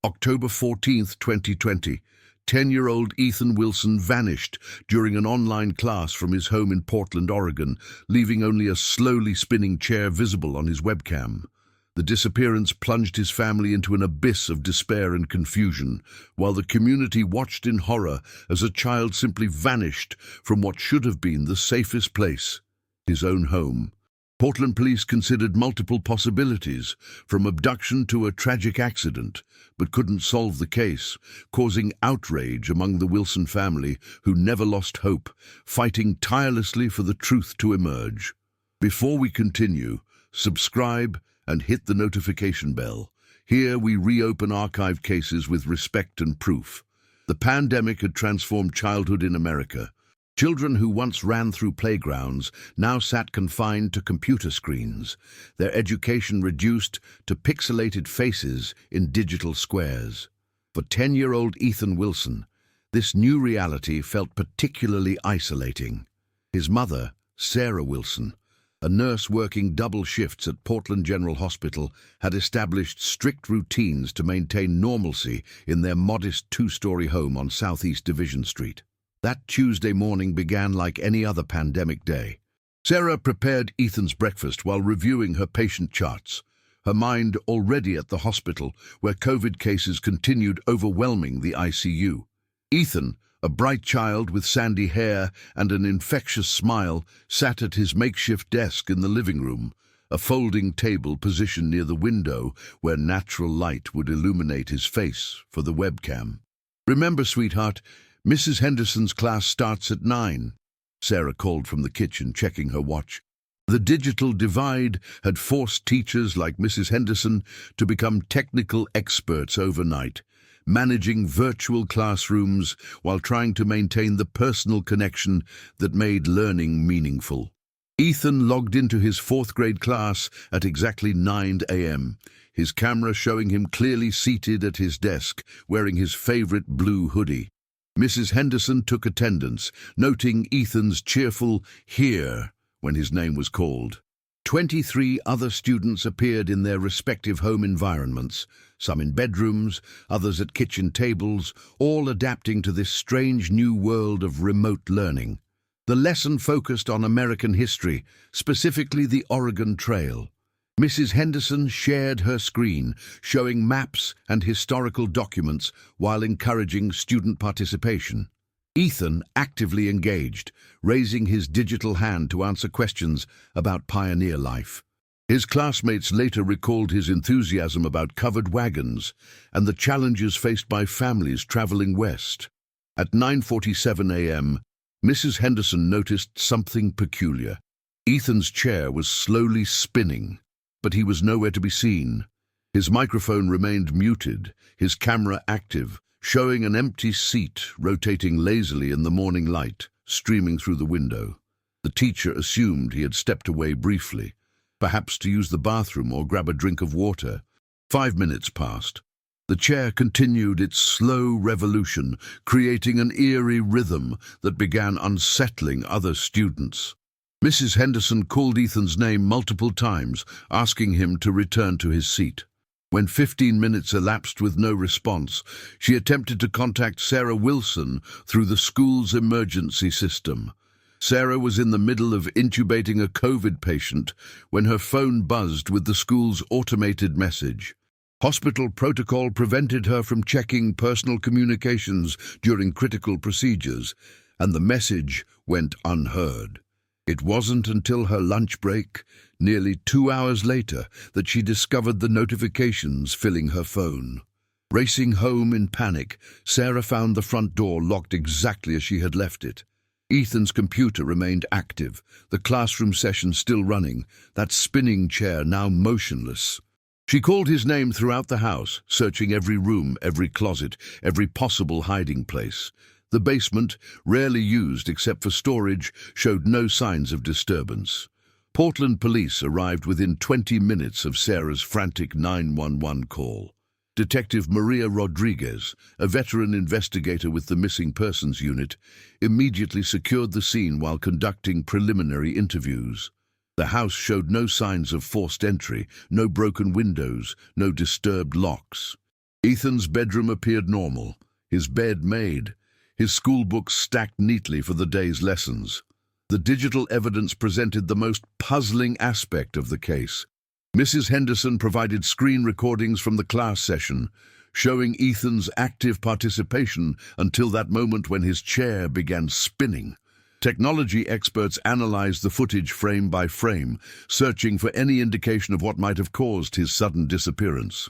October 14th, 2020. 10-year-old Ethan Wilson vanished during an online class from his home in Portland, Oregon, leaving only a slowly spinning chair visible on his webcam. The disappearance plunged his family into an abyss of despair and confusion, while the community watched in horror as a child simply vanished from what should have been the safest place, his own home. Portland police considered multiple possibilities, from abduction to a tragic accident, but couldn't solve the case, causing outrage among the Wilson family, who never lost hope, fighting tirelessly for the truth to emerge. Before we continue, subscribe and hit the notification bell. Here we reopen archived cases with respect and proof. The pandemic had transformed childhood in America. Children who once ran through playgrounds now sat confined to computer screens, their education reduced to pixelated faces in digital squares. For 10-year-old Ethan Wilson, this new reality felt particularly isolating. His mother, Sarah Wilson, a nurse working double shifts at Portland General Hospital, had established strict routines to maintain normalcy in their modest two-story home on Southeast Division Street. That Tuesday morning began like any other pandemic day. Sarah prepared Ethan's breakfast while reviewing her patient charts, her mind already at the hospital where COVID cases continued overwhelming the ICU. Ethan, a bright child with sandy hair and an infectious smile, sat at his makeshift desk in the living room, a folding table positioned near the window where natural light would illuminate his face for the webcam. "Remember, sweetheart, Mrs. Henderson's class starts at 9, Sarah called from the kitchen, checking her watch. The digital divide had forced teachers like Mrs. Henderson to become technical experts overnight, managing virtual classrooms while trying to maintain the personal connection that made learning meaningful. Ethan logged into his fourth-grade class at exactly 9 a.m., his camera showing him clearly seated at his desk, wearing his favorite blue hoodie. Mrs. Henderson took attendance, noting Ethan's cheerful "here" when his name was called. 23 other students appeared in their respective home environments, some in bedrooms, others at kitchen tables, all adapting to this strange new world of remote learning. The lesson focused on American history, specifically the Oregon Trail. Mrs. Henderson shared her screen, showing maps and historical documents while encouraging student participation. Ethan actively engaged, raising his digital hand to answer questions about pioneer life. His classmates later recalled his enthusiasm about covered wagons and the challenges faced by families traveling west. At 9:47 a.m., Mrs. Henderson noticed something peculiar. Ethan's chair was slowly spinning, but he was nowhere to be seen. His microphone remained muted, his camera active, showing an empty seat rotating lazily in the morning light, streaming through the window. The teacher assumed he had stepped away briefly, perhaps to use the bathroom or grab a drink of water. 5 minutes passed. The chair continued its slow revolution, creating an eerie rhythm that began unsettling other students. Mrs. Henderson called Ethan's name multiple times, asking him to return to his seat. When 15 minutes elapsed with no response, she attempted to contact Sarah Wilson through the school's emergency system. Sarah was in the middle of intubating a COVID patient when her phone buzzed with the school's automated message. Hospital protocol prevented her from checking personal communications during critical procedures, and the message went unheard. It wasn't until her lunch break, nearly 2 hours later, that she discovered the notifications filling her phone. Racing home in panic, Sarah found the front door locked exactly as she had left it. Ethan's computer remained active, the classroom session still running, that spinning chair now motionless. She called his name throughout the house, searching every room, every closet, every possible hiding place. The basement, rarely used except for storage, showed no signs of disturbance. Portland police arrived within 20 minutes of Sarah's frantic 911 call. Detective Maria Rodriguez, a veteran investigator with the Missing Persons Unit, immediately secured the scene while conducting preliminary interviews. The house showed no signs of forced entry, no broken windows, no disturbed locks. Ethan's bedroom appeared normal, his bed made, his school books stacked neatly for the day's lessons. The digital evidence presented the most puzzling aspect of the case. Mrs. Henderson provided screen recordings from the class session, showing Ethan's active participation until that moment when his chair began spinning. Technology experts analyzed the footage frame by frame, searching for any indication of what might have caused his sudden disappearance.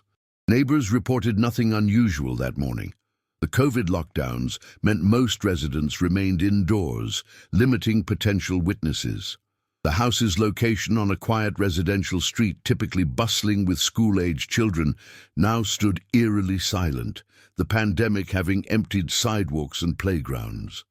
Neighbors reported nothing unusual that morning. The COVID lockdowns meant most residents remained indoors, limiting potential witnesses. The house's location on a quiet residential street, typically bustling with school-aged children, now stood eerily silent, the pandemic having emptied sidewalks and playgrounds.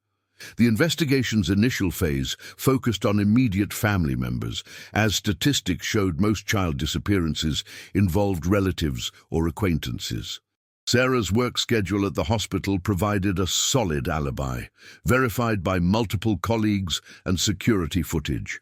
The investigation's initial phase focused on immediate family members, as statistics showed most child disappearances involved relatives or acquaintances. Sarah's work schedule at the hospital provided a solid alibi, verified by multiple colleagues and security footage.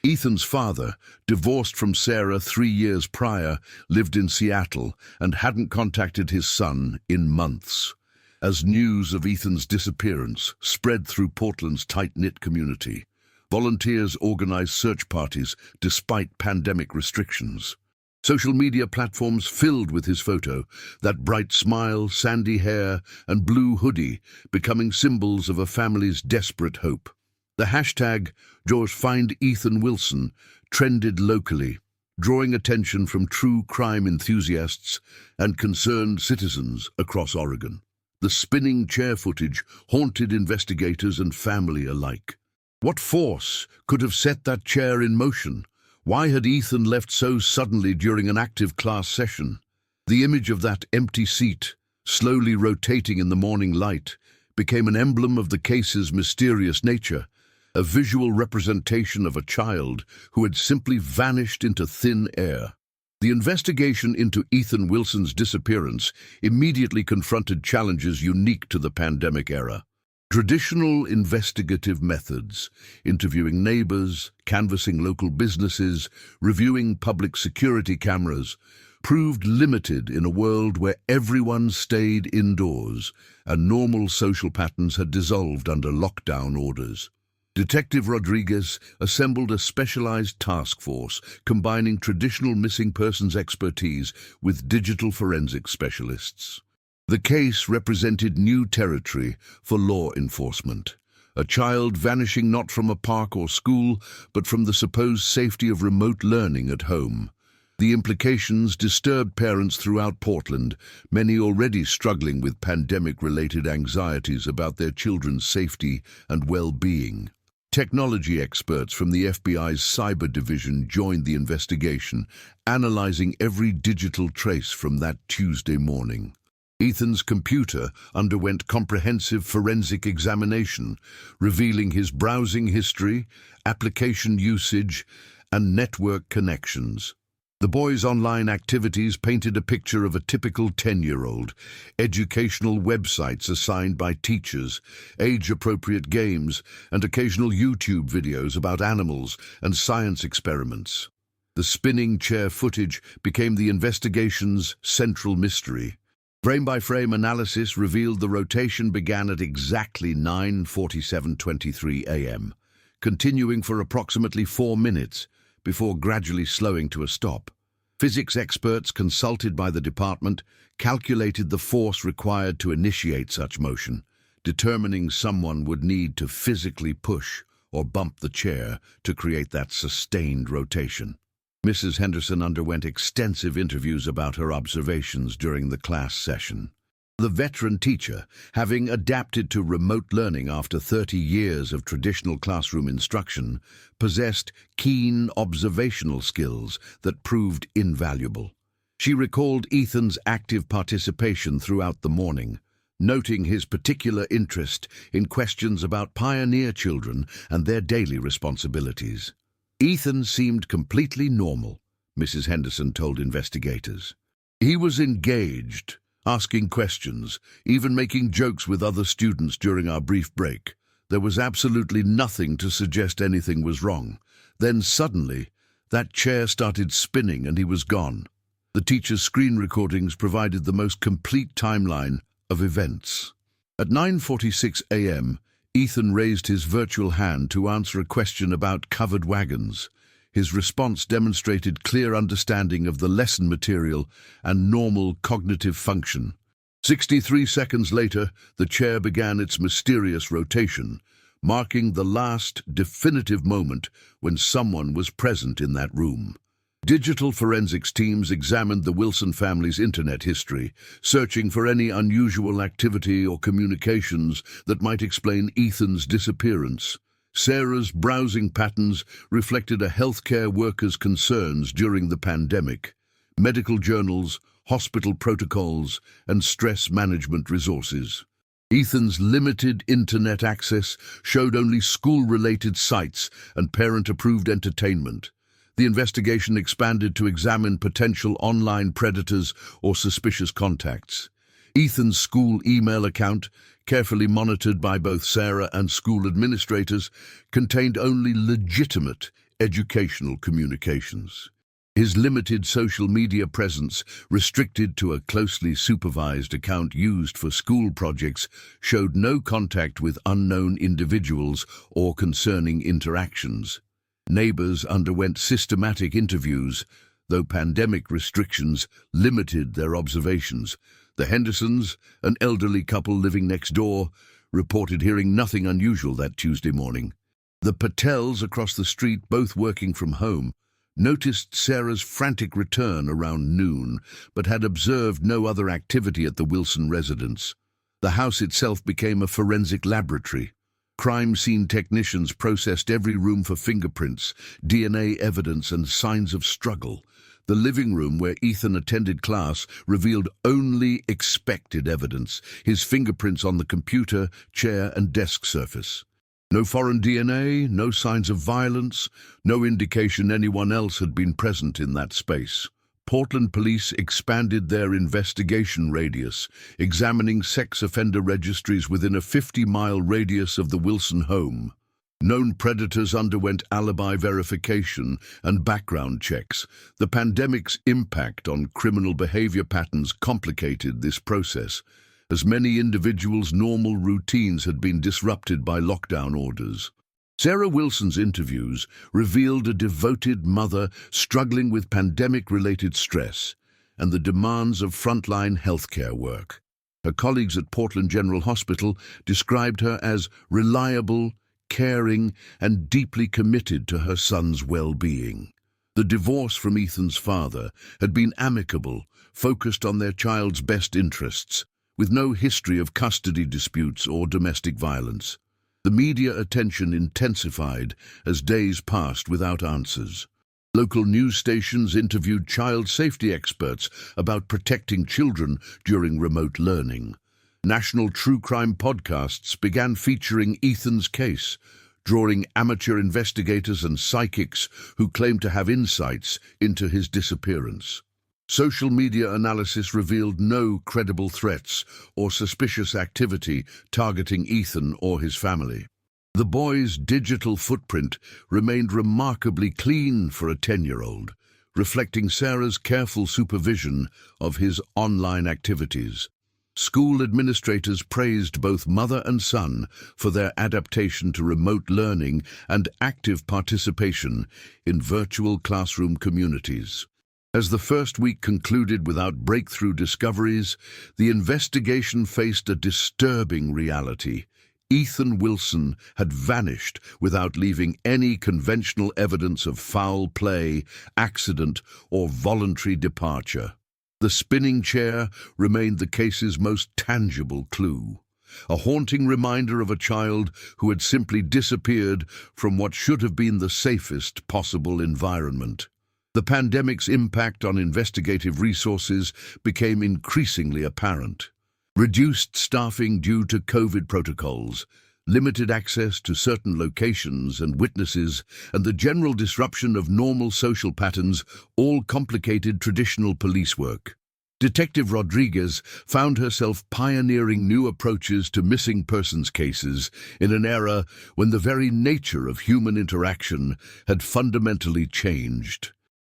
Ethan's father, divorced from Sarah 3 years prior, lived in Seattle and hadn't contacted his son in months. As news of Ethan's disappearance spread through Portland's tight-knit community, volunteers organized search parties despite pandemic restrictions. Social media platforms filled with his photo, that bright smile, sandy hair, and blue hoodie becoming symbols of a family's desperate hope. The hashtag #FindEthanWilson trended locally, drawing attention from true crime enthusiasts and concerned citizens across Oregon. The spinning chair footage haunted investigators and family alike. What force could have set that chair in motion? Why had Ethan left so suddenly during an active class session? The image of that empty seat, slowly rotating in the morning light, became an emblem of the case's mysterious nature, a visual representation of a child who had simply vanished into thin air. The investigation into Ethan Wilson's disappearance immediately confronted challenges unique to the pandemic era. Traditional investigative methods, interviewing neighbors, canvassing local businesses, reviewing public security cameras, proved limited in a world where everyone stayed indoors and normal social patterns had dissolved under lockdown orders. Detective Rodriguez assembled a specialized task force combining traditional missing persons expertise with digital forensic specialists. The case represented new territory for law enforcement. A child vanishing not from a park or school, but from the supposed safety of remote learning at home. The implications disturbed parents throughout Portland, many already struggling with pandemic-related anxieties about their children's safety and well-being. Technology experts from the FBI's cyber division joined the investigation, analyzing every digital trace from that Tuesday morning. Ethan's computer underwent comprehensive forensic examination, revealing his browsing history, application usage, and network connections. The boy's online activities painted a picture of a typical 10-year-old, educational websites assigned by teachers, age-appropriate games, and occasional YouTube videos about animals and science experiments. The spinning chair footage became the investigation's central mystery. Frame-by-frame analysis revealed the rotation began at exactly 9:47:23 a.m., continuing for approximately 4 minutes, before gradually slowing to a stop. Physics experts consulted by the department calculated the force required to initiate such motion, determining someone would need to physically push or bump the chair to create that sustained rotation. Mrs. Henderson underwent extensive interviews about her observations during the class session. The veteran teacher, having adapted to remote learning after 30 years of traditional classroom instruction, possessed keen observational skills that proved invaluable. She recalled Ethan's active participation throughout the morning, noting his particular interest in questions about pioneer children and their daily responsibilities. Ethan seemed completely normal, Mrs. Henderson told investigators. He was engaged, asking questions, even making jokes with other students during our brief break. There was absolutely nothing to suggest anything was wrong. Then suddenly, that chair started spinning and he was gone. The teacher's screen recordings provided the most complete timeline of events. At 9:46 a.m., Ethan raised his virtual hand to answer a question about covered wagons. His response demonstrated clear understanding of the lesson material and normal cognitive function. 63 seconds later, the chair began its mysterious rotation, marking the last definitive moment when someone was present in that room. Digital forensics teams examined the Wilson family's internet history, searching for any unusual activity or communications that might explain Ethan's disappearance. Sarah's browsing patterns reflected a healthcare worker's concerns during the pandemic. Medical journals, hospital protocols, and stress management resources. Ethan's limited internet access showed only school-related sites and parent-approved entertainment. The investigation expanded to examine potential online predators or suspicious contacts. Ethan's school email account, carefully monitored by both Sarah and school administrators, contained only legitimate educational communications. His limited social media presence, restricted to a closely supervised account used for school projects, showed no contact with unknown individuals or concerning interactions. Neighbors underwent systematic interviews, though pandemic restrictions limited their observations. The Hendersons, an elderly couple living next door, reported hearing nothing unusual that Tuesday morning. The Patels across the street, both working from home, noticed Sarah's frantic return around noon, but had observed no other activity at the Wilson residence. The house itself became a forensic laboratory. Crime scene technicians processed every room for fingerprints, DNA evidence, and signs of struggle. The living room where Ethan attended class revealed only expected evidence, his fingerprints on the computer, chair, and desk surface. No foreign DNA, no signs of violence, no indication anyone else had been present in that space. Portland police expanded their investigation radius, examining sex offender registries within a 50-mile radius of the Wilson home. Known predators underwent alibi verification and background checks. The pandemic's impact on criminal behavior patterns complicated this process, as many individuals' normal routines had been disrupted by lockdown orders. Sarah Wilson's interviews revealed a devoted mother struggling with pandemic-related stress and the demands of frontline healthcare work. Her colleagues at Portland General Hospital described her as reliable, caring, and deeply committed to her son's well-being. The divorce from Ethan's father had been amicable, focused on their child's best interests, with no history of custody disputes or domestic violence. The media attention intensified as days passed without answers. Local news stations interviewed child safety experts about protecting children during remote learning. National true crime podcasts began featuring Ethan's case, drawing amateur investigators and psychics who claimed to have insights into his disappearance. Social media analysis revealed no credible threats or suspicious activity targeting Ethan or his family. The boy's digital footprint remained remarkably clean for a 10-year-old, reflecting Sarah's careful supervision of his online activities. School administrators praised both mother and son for their adaptation to remote learning and active participation in virtual classroom communities. As the first week concluded without breakthrough discoveries, the investigation faced a disturbing reality. Ethan Wilson had vanished without leaving any conventional evidence of foul play, accident, or voluntary departure. The spinning chair remained the case's most tangible clue, a haunting reminder of a child who had simply disappeared from what should have been the safest possible environment. The pandemic's impact on investigative resources became increasingly apparent. Reduced staffing due to COVID protocols, limited access to certain locations and witnesses, and the general disruption of normal social patterns all complicated traditional police work. Detective Rodriguez found herself pioneering new approaches to missing persons cases in an era when the very nature of human interaction had fundamentally changed.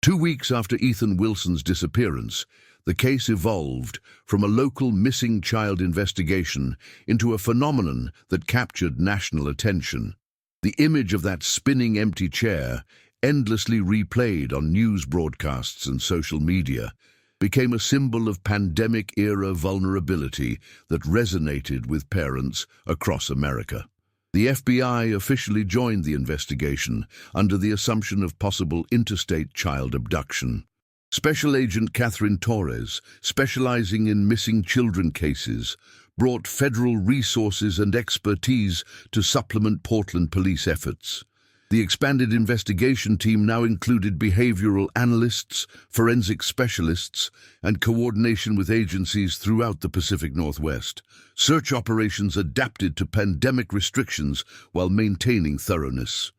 2 weeks after Ethan Wilson's disappearance, the case evolved from a local missing child investigation into a phenomenon that captured national attention. The image of that spinning empty chair, endlessly replayed on news broadcasts and social media, became a symbol of pandemic-era vulnerability that resonated with parents across America. The FBI officially joined the investigation under the assumption of possible interstate child abduction. Special Agent Catherine Torres, specializing in missing children cases, brought federal resources and expertise to supplement Portland police efforts. The expanded investigation team now included behavioral analysts, forensic specialists, and coordination with agencies throughout the Pacific Northwest. Search operations adapted to pandemic restrictions while maintaining thoroughness.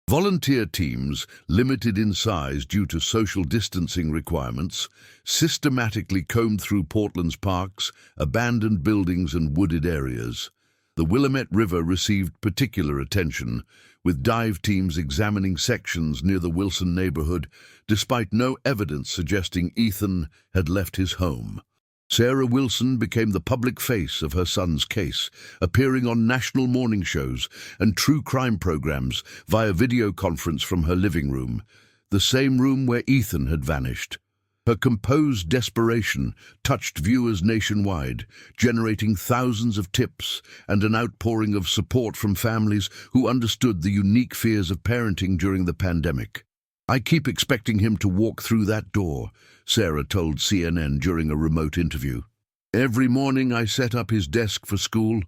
Volunteer teams, limited in size due to social distancing requirements, systematically combed through Portland's parks, abandoned buildings, and wooded areas. The Willamette River received particular attention, with dive teams examining sections near the Wilson neighborhood, despite no evidence suggesting Ethan had left his home. Sarah Wilson became the public face of her son's case, appearing on national morning shows and true crime programs via video conference from her living room, the same room where Ethan had vanished. Her composed desperation touched viewers nationwide, generating thousands of tips and an outpouring of support from families who understood the unique fears of parenting during the pandemic. "I keep expecting him to walk through that door," Sarah told CNN during a remote interview. "Every morning I set up his desk for school,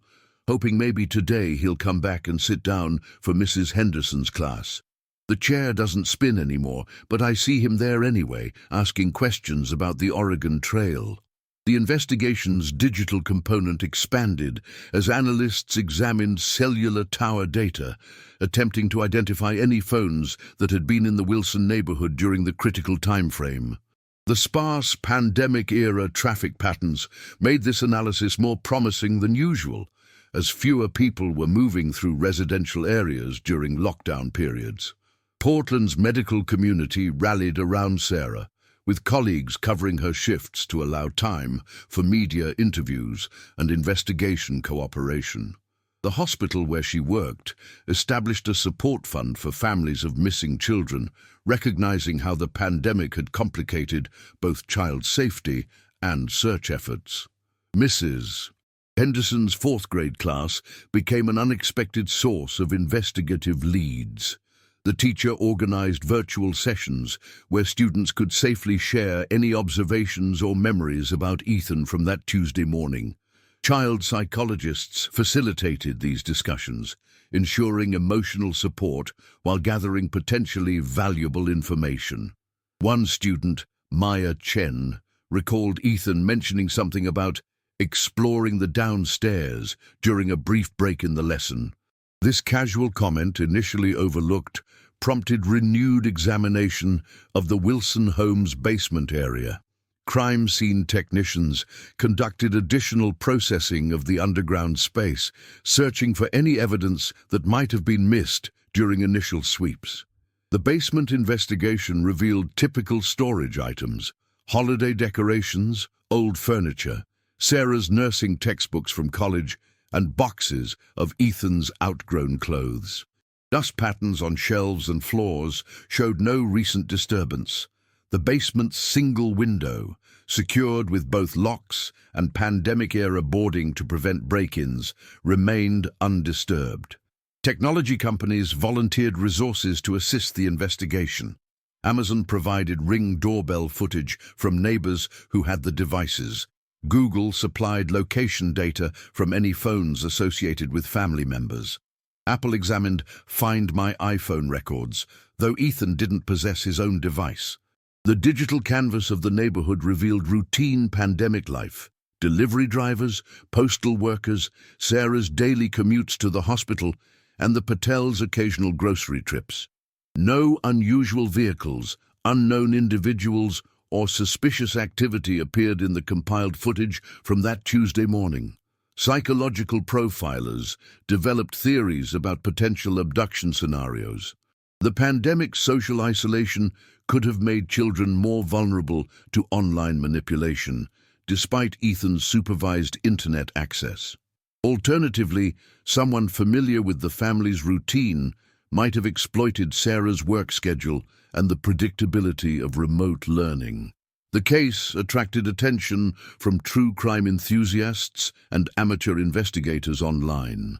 hoping maybe today he'll come back and sit down for Mrs. Henderson's class. The chair doesn't spin anymore, but I see him there anyway, asking questions about the Oregon Trail." The investigation's digital component expanded as analysts examined cellular tower data, attempting to identify any phones that had been in the Wilson neighborhood during the critical time frame. The sparse pandemic-era traffic patterns made this analysis more promising than usual, as fewer people were moving through residential areas during lockdown periods. Portland's medical community rallied around Sarah, with colleagues covering her shifts to allow time for media interviews and investigation cooperation. The hospital where she worked established a support fund for families of missing children, recognizing how the pandemic had complicated both child safety and search efforts. Mrs. Henderson's fourth-grade class became an unexpected source of investigative leads. The teacher organized virtual sessions where students could safely share any observations or memories about Ethan from that Tuesday morning. Child psychologists facilitated these discussions, ensuring emotional support while gathering potentially valuable information. One student, Maya Chen, recalled Ethan mentioning something about exploring the downstairs during a brief break in the lesson. This casual comment, initially overlooked, prompted renewed examination of the Wilson home's basement area. Crime scene technicians conducted additional processing of the underground space, searching for any evidence that might have been missed during initial sweeps. The basement investigation revealed typical storage items: holiday decorations, old furniture, Sarah's nursing textbooks from college, and boxes of Ethan's outgrown clothes. Dust patterns on shelves and floors showed no recent disturbance. The basement's single window, secured with both locks and pandemic-era boarding to prevent break-ins, remained undisturbed. Technology companies volunteered resources to assist the investigation. Amazon provided Ring doorbell footage from neighbors who had the devices. Google supplied location data from any phones associated with family members. Apple examined Find My iPhone records, though Ethan didn't possess his own device. The digital canvas of the neighborhood revealed routine pandemic life: delivery drivers, postal workers, Sarah's daily commutes to the hospital, and the Patels' occasional grocery trips. No unusual vehicles, unknown individuals, or suspicious activity appeared in the compiled footage from that Tuesday morning. Psychological profilers developed theories about potential abduction scenarios. The pandemic's social isolation could have made children more vulnerable to online manipulation, despite Ethan's supervised internet access. Alternatively, someone familiar with the family's routine might have exploited Sarah's work schedule and the predictability of remote learning. The case attracted attention from true crime enthusiasts and amateur investigators online.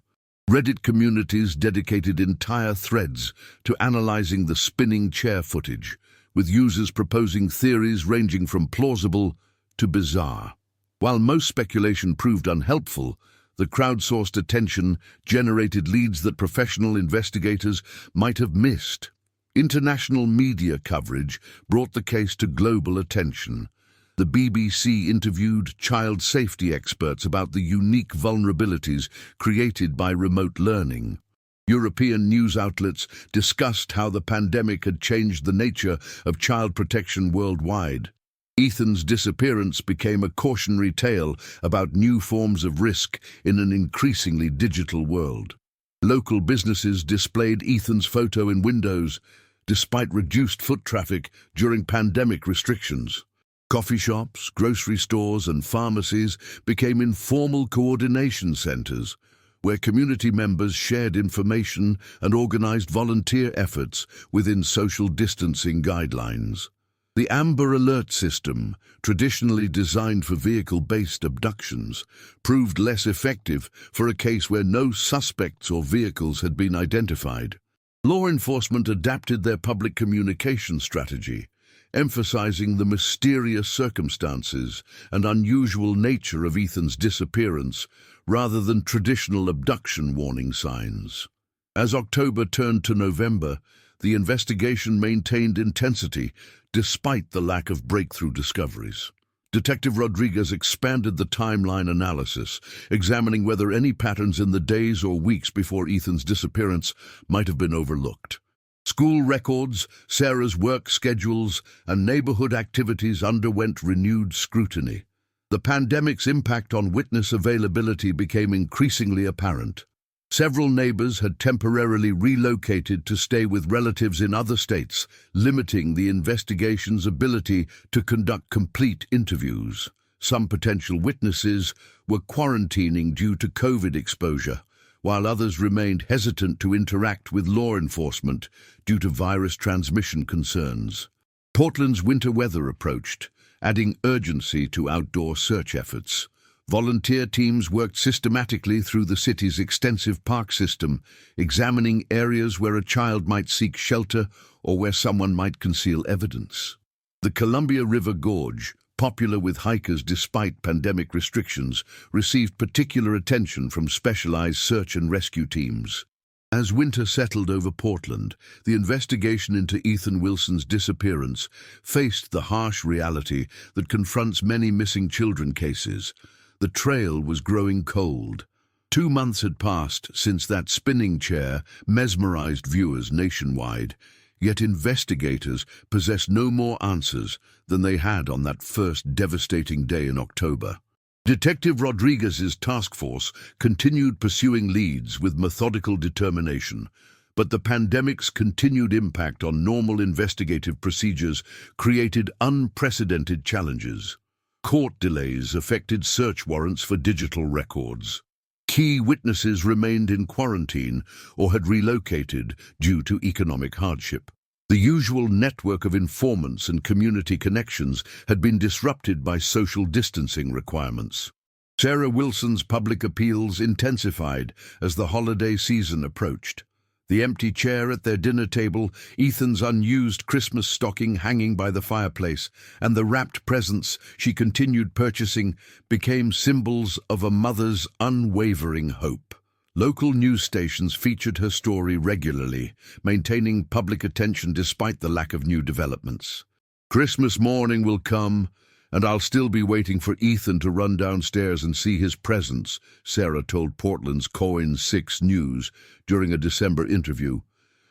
Reddit communities dedicated entire threads to analyzing the spinning chair footage, with users proposing theories ranging from plausible to bizarre. While most speculation proved unhelpful, the crowdsourced attention generated leads that professional investigators might have missed. International media coverage brought the case to global attention. The BBC interviewed child safety experts about the unique vulnerabilities created by remote learning. European news outlets discussed how the pandemic had changed the nature of child protection worldwide. Ethan's disappearance became a cautionary tale about new forms of risk in an increasingly digital world. Local businesses displayed Ethan's photo in windows, despite reduced foot traffic during pandemic restrictions. Coffee shops, grocery stores, and pharmacies became informal coordination centers, where community members shared information and organized volunteer efforts within social distancing guidelines. The Amber Alert system, traditionally designed for vehicle-based abductions, proved less effective for a case where no suspects or vehicles had been identified. Law enforcement adapted their public communication strategy, emphasizing the mysterious circumstances and unusual nature of Ethan's disappearance rather than traditional abduction warning signs. As October turned to November, the investigation maintained intensity despite the lack of breakthrough discoveries. Detective Rodriguez expanded the timeline analysis, examining whether any patterns in the days or weeks before Ethan's disappearance might have been overlooked. School records, Sarah's work schedules, and neighborhood activities underwent renewed scrutiny. The pandemic's impact on witness availability became increasingly apparent. Several neighbors had temporarily relocated to stay with relatives in other states, limiting the investigation's ability to conduct complete interviews. Some potential witnesses were quarantining due to COVID exposure, while others remained hesitant to interact with law enforcement due to virus transmission concerns. Portland's winter weather approached, adding urgency to outdoor search efforts. Volunteer teams worked systematically through the city's extensive park system, examining areas where a child might seek shelter or where someone might conceal evidence. The Columbia River Gorge, popular with hikers despite pandemic restrictions, received particular attention from specialized search and rescue teams. As winter settled over Portland, the investigation into Ethan Wilson's disappearance faced the harsh reality that confronts many missing children cases. The trail was growing cold. 2 months had passed since that spinning chair mesmerized viewers nationwide, yet investigators possessed no more answers than they had on that first devastating day in October. Detective Rodriguez's task force continued pursuing leads with methodical determination, but the pandemic's continued impact on normal investigative procedures created unprecedented challenges. Court delays affected search warrants for digital records. Key witnesses remained in quarantine or had relocated due to economic hardship. The usual network of informants and community connections had been disrupted by social distancing requirements. Sarah Wilson's public appeals intensified as the holiday season approached. The empty chair at their dinner table, Ethan's unused Christmas stocking hanging by the fireplace, and the wrapped presents she continued purchasing became symbols of a mother's unwavering hope. Local news stations featured her story regularly, maintaining public attention despite the lack of new developments. Christmas morning will come, and I'll still be waiting for Ethan to run downstairs and see his presents, Sarah told Portland's KOIN 6 News during a December interview.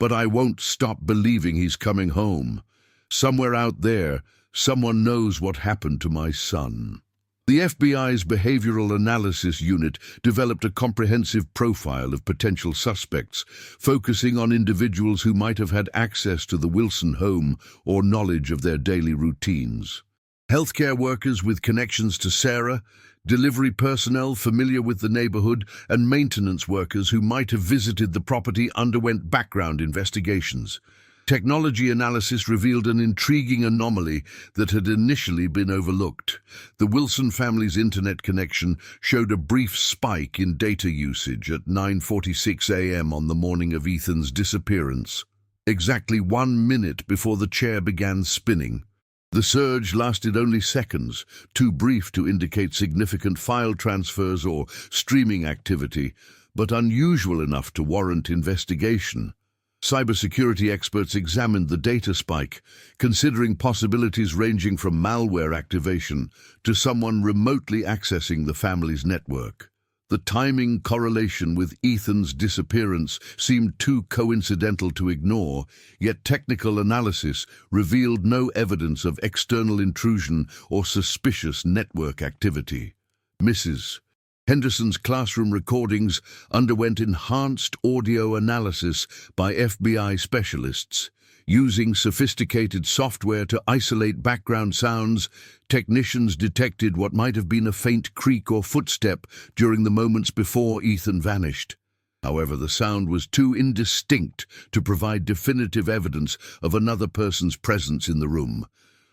But I won't stop believing he's coming home. Somewhere out there, someone knows what happened to my son. The FBI's Behavioral Analysis Unit developed a comprehensive profile of potential suspects, focusing on individuals who might have had access to the Wilson home or knowledge of their daily routines. Healthcare workers with connections to Sarah, delivery personnel familiar with the neighborhood, and maintenance workers who might have visited the property underwent background investigations. Technology analysis revealed an intriguing anomaly that had initially been overlooked. The Wilson family's internet connection showed a brief spike in data usage at 9:46 a.m. on the morning of Ethan's disappearance, exactly 1 minute before the chair began spinning. The surge lasted only seconds, too brief to indicate significant file transfers or streaming activity, but unusual enough to warrant investigation. Cybersecurity experts examined the data spike, considering possibilities ranging from malware activation to someone remotely accessing the family's network. The timing correlation with Ethan's disappearance seemed too coincidental to ignore, yet technical analysis revealed no evidence of external intrusion or suspicious network activity. Mrs. Henderson's classroom recordings underwent enhanced audio analysis by FBI specialists. Using sophisticated software to isolate background sounds, technicians detected what might have been a faint creak or footstep during the moments before Ethan vanished. However, the sound was too indistinct to provide definitive evidence of another person's presence in the room.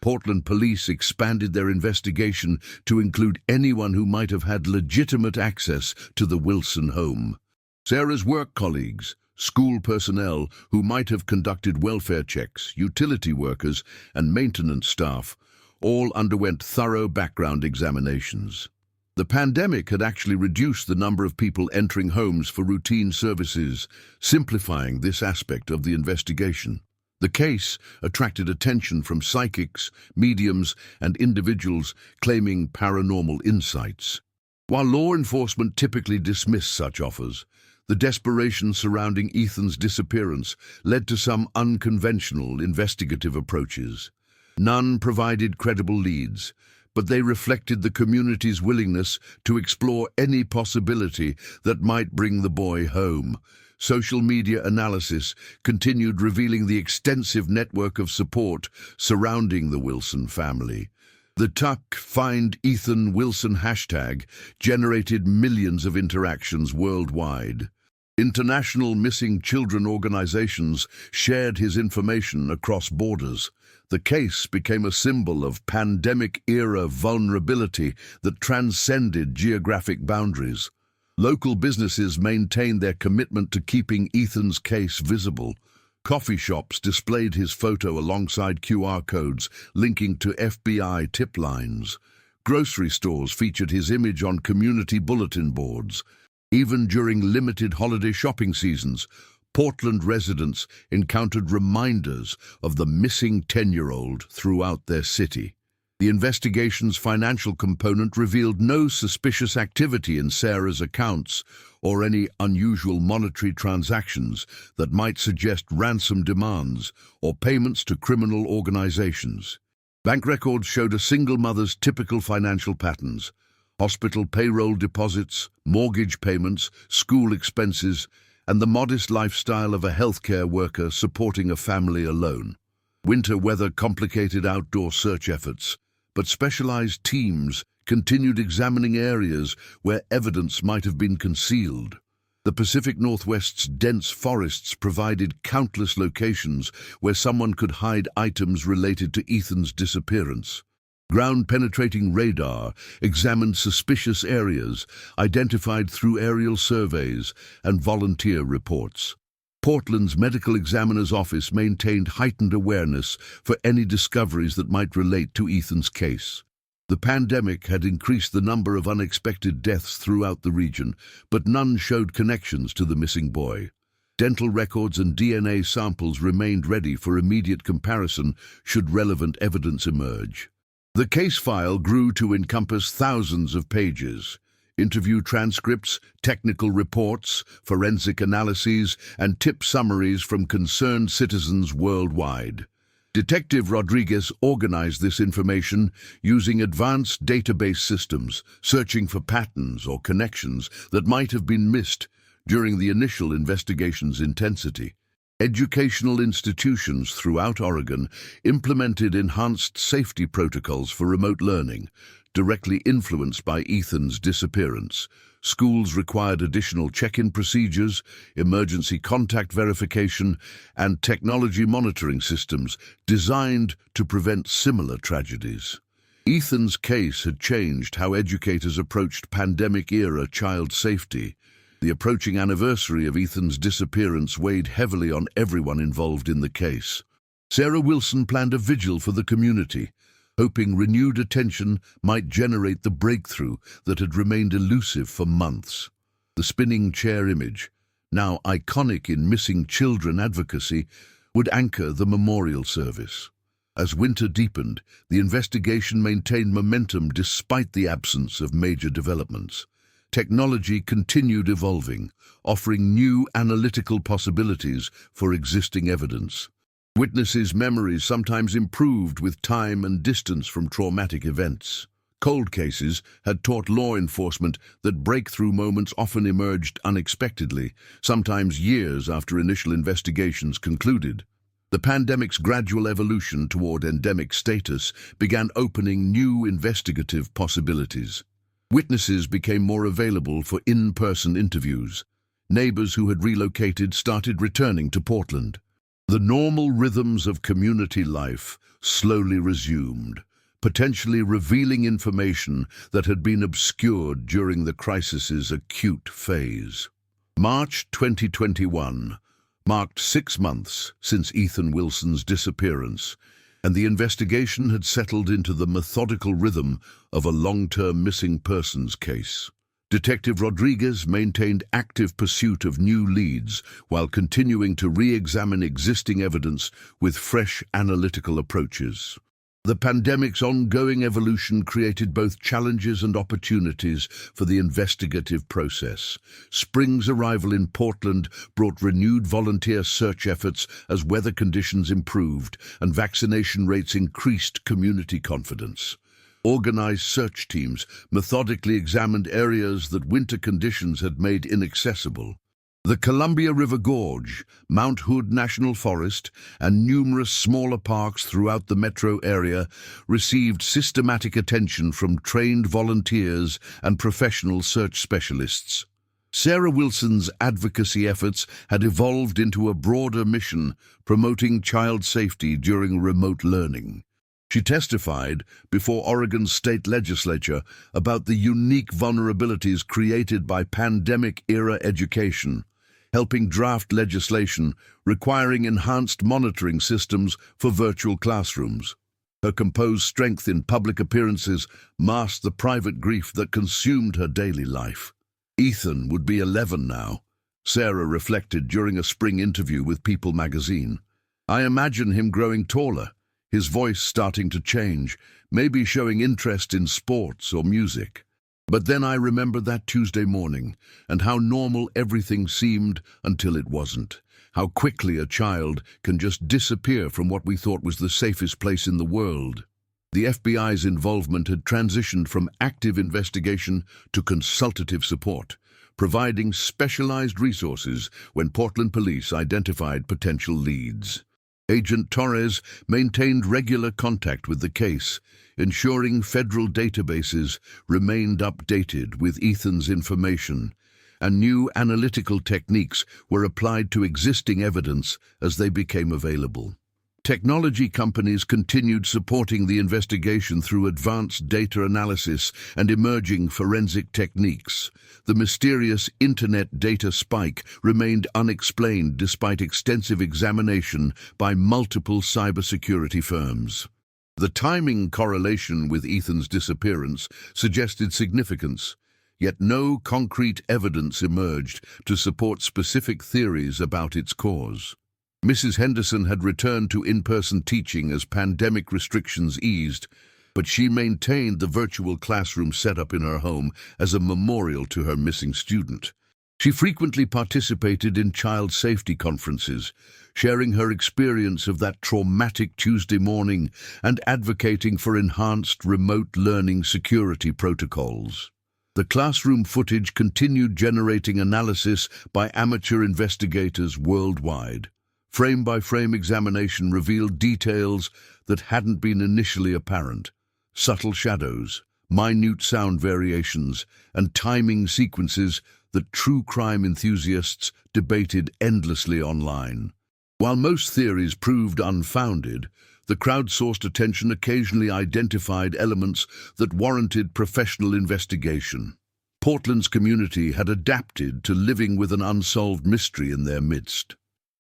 Portland police expanded their investigation to include anyone who might have had legitimate access to the Wilson home. Sarah's work colleagues, school personnel who might have conducted welfare checks, utility workers, and maintenance staff all underwent thorough background examinations. The pandemic had actually reduced the number of people entering homes for routine services, simplifying this aspect of the investigation. The case attracted attention from psychics, mediums, and individuals claiming paranormal insights. While law enforcement typically dismiss such offers, the desperation surrounding Ethan's disappearance led to some unconventional investigative approaches. None provided credible leads, but they reflected the community's willingness to explore any possibility that might bring the boy home. Social media analysis continued revealing the extensive network of support surrounding the Wilson family. The Tuck Find Ethan Wilson hashtag generated millions of interactions worldwide. International missing children organizations shared his information across borders. The case became a symbol of pandemic-era vulnerability that transcended geographic boundaries. Local businesses maintained their commitment to keeping Ethan's case visible. Coffee shops displayed his photo alongside QR codes linking to FBI tip lines. Grocery stores featured his image on community bulletin boards. Even during limited holiday shopping seasons, Portland residents encountered reminders of the missing 10-year-old throughout their city. The investigation's financial component revealed no suspicious activity in Sarah's accounts or any unusual monetary transactions that might suggest ransom demands or payments to criminal organizations. Bank records showed a single mother's typical financial patterns: hospital payroll deposits, mortgage payments, school expenses, and the modest lifestyle of a healthcare worker supporting a family alone. Winter weather complicated outdoor search efforts, but specialized teams continued examining areas where evidence might have been concealed. The Pacific Northwest's dense forests provided countless locations where someone could hide items related to Ethan's disappearance. Ground-penetrating radar examined suspicious areas identified through aerial surveys and volunteer reports. Portland's medical examiner's office maintained heightened awareness for any discoveries that might relate to Ethan's case. The pandemic had increased the number of unexpected deaths throughout the region, but none showed connections to the missing boy. Dental records and DNA samples remained ready for immediate comparison should relevant evidence emerge. The case file grew to encompass thousands of pages. Interview transcripts, technical reports, forensic analyses, and tip summaries from concerned citizens worldwide. Detective Rodriguez organized this information using advanced database systems, searching for patterns or connections that might have been missed during the initial investigation's intensity. Educational institutions throughout Oregon implemented enhanced safety protocols for remote learning, directly influenced by Ethan's disappearance. Schools required additional check-in procedures, emergency contact verification, and technology monitoring systems designed to prevent similar tragedies. Ethan's case had changed how educators approached pandemic-era child safety. The approaching anniversary of Ethan's disappearance weighed heavily on everyone involved in the case. Sarah Wilson planned a vigil for the community, hoping renewed attention might generate the breakthrough that had remained elusive for months. The spinning chair image, now iconic in missing children advocacy, would anchor the memorial service. As winter deepened, the investigation maintained momentum despite the absence of major developments. Technology continued evolving, offering new analytical possibilities for existing evidence. Witnesses' memories sometimes improved with time and distance from traumatic events. Cold cases had taught law enforcement that breakthrough moments often emerged unexpectedly, sometimes years after initial investigations concluded. The pandemic's gradual evolution toward endemic status began opening new investigative possibilities. Witnesses became more available for in-person interviews. Neighbors who had relocated started returning to Portland. The normal rhythms of community life slowly resumed, potentially revealing information that had been obscured during the crisis's acute phase. March 2021 marked 6 months since Ethan Wilson's disappearance, and the investigation had settled into the methodical rhythm of a long-term missing persons case. Detective Rodriguez maintained active pursuit of new leads while continuing to re-examine existing evidence with fresh analytical approaches. The pandemic's ongoing evolution created both challenges and opportunities for the investigative process. Spring's arrival in Portland brought renewed volunteer search efforts as weather conditions improved and vaccination rates increased community confidence. Organized search teams methodically examined areas that winter conditions had made inaccessible. The Columbia River Gorge, Mount Hood National Forest, and numerous smaller parks throughout the metro area received systematic attention from trained volunteers and professional search specialists. Sarah Wilson's advocacy efforts had evolved into a broader mission promoting child safety during remote learning. She testified before Oregon's state legislature about the unique vulnerabilities created by pandemic-era education, helping draft legislation requiring enhanced monitoring systems for virtual classrooms. Her composed strength in public appearances masked the private grief that consumed her daily life. Ethan would be 11 now, Sarah reflected during a spring interview with People magazine. I imagine him growing taller, his voice starting to change, maybe showing interest in sports or music. But then I remember that Tuesday morning, and how normal everything seemed until it wasn't. How quickly a child can just disappear from what we thought was the safest place in the world. The FBI's involvement had transitioned from active investigation to consultative support, providing specialized resources when Portland police identified potential leads. Agent Torres maintained regular contact with the case, ensuring federal databases remained updated with Ethan's information, and new analytical techniques were applied to existing evidence as they became available. Technology companies continued supporting the investigation through advanced data analysis and emerging forensic techniques. The mysterious internet data spike remained unexplained despite extensive examination by multiple cybersecurity firms. The timing correlation with Ethan's disappearance suggested significance, yet no concrete evidence emerged to support specific theories about its cause. Mrs. Henderson had returned to in-person teaching as pandemic restrictions eased, but she maintained the virtual classroom setup in her home as a memorial to her missing student. She frequently participated in child safety conferences, sharing her experience of that traumatic Tuesday morning and advocating for enhanced remote learning security protocols. The classroom footage continued generating analysis by amateur investigators worldwide. Frame-by-frame examination revealed details that hadn't been initially apparent. Subtle shadows, minute sound variations, and timing sequences that true crime enthusiasts debated endlessly online. While most theories proved unfounded, the crowdsourced attention occasionally identified elements that warranted professional investigation. Portland's community had adapted to living with an unsolved mystery in their midst.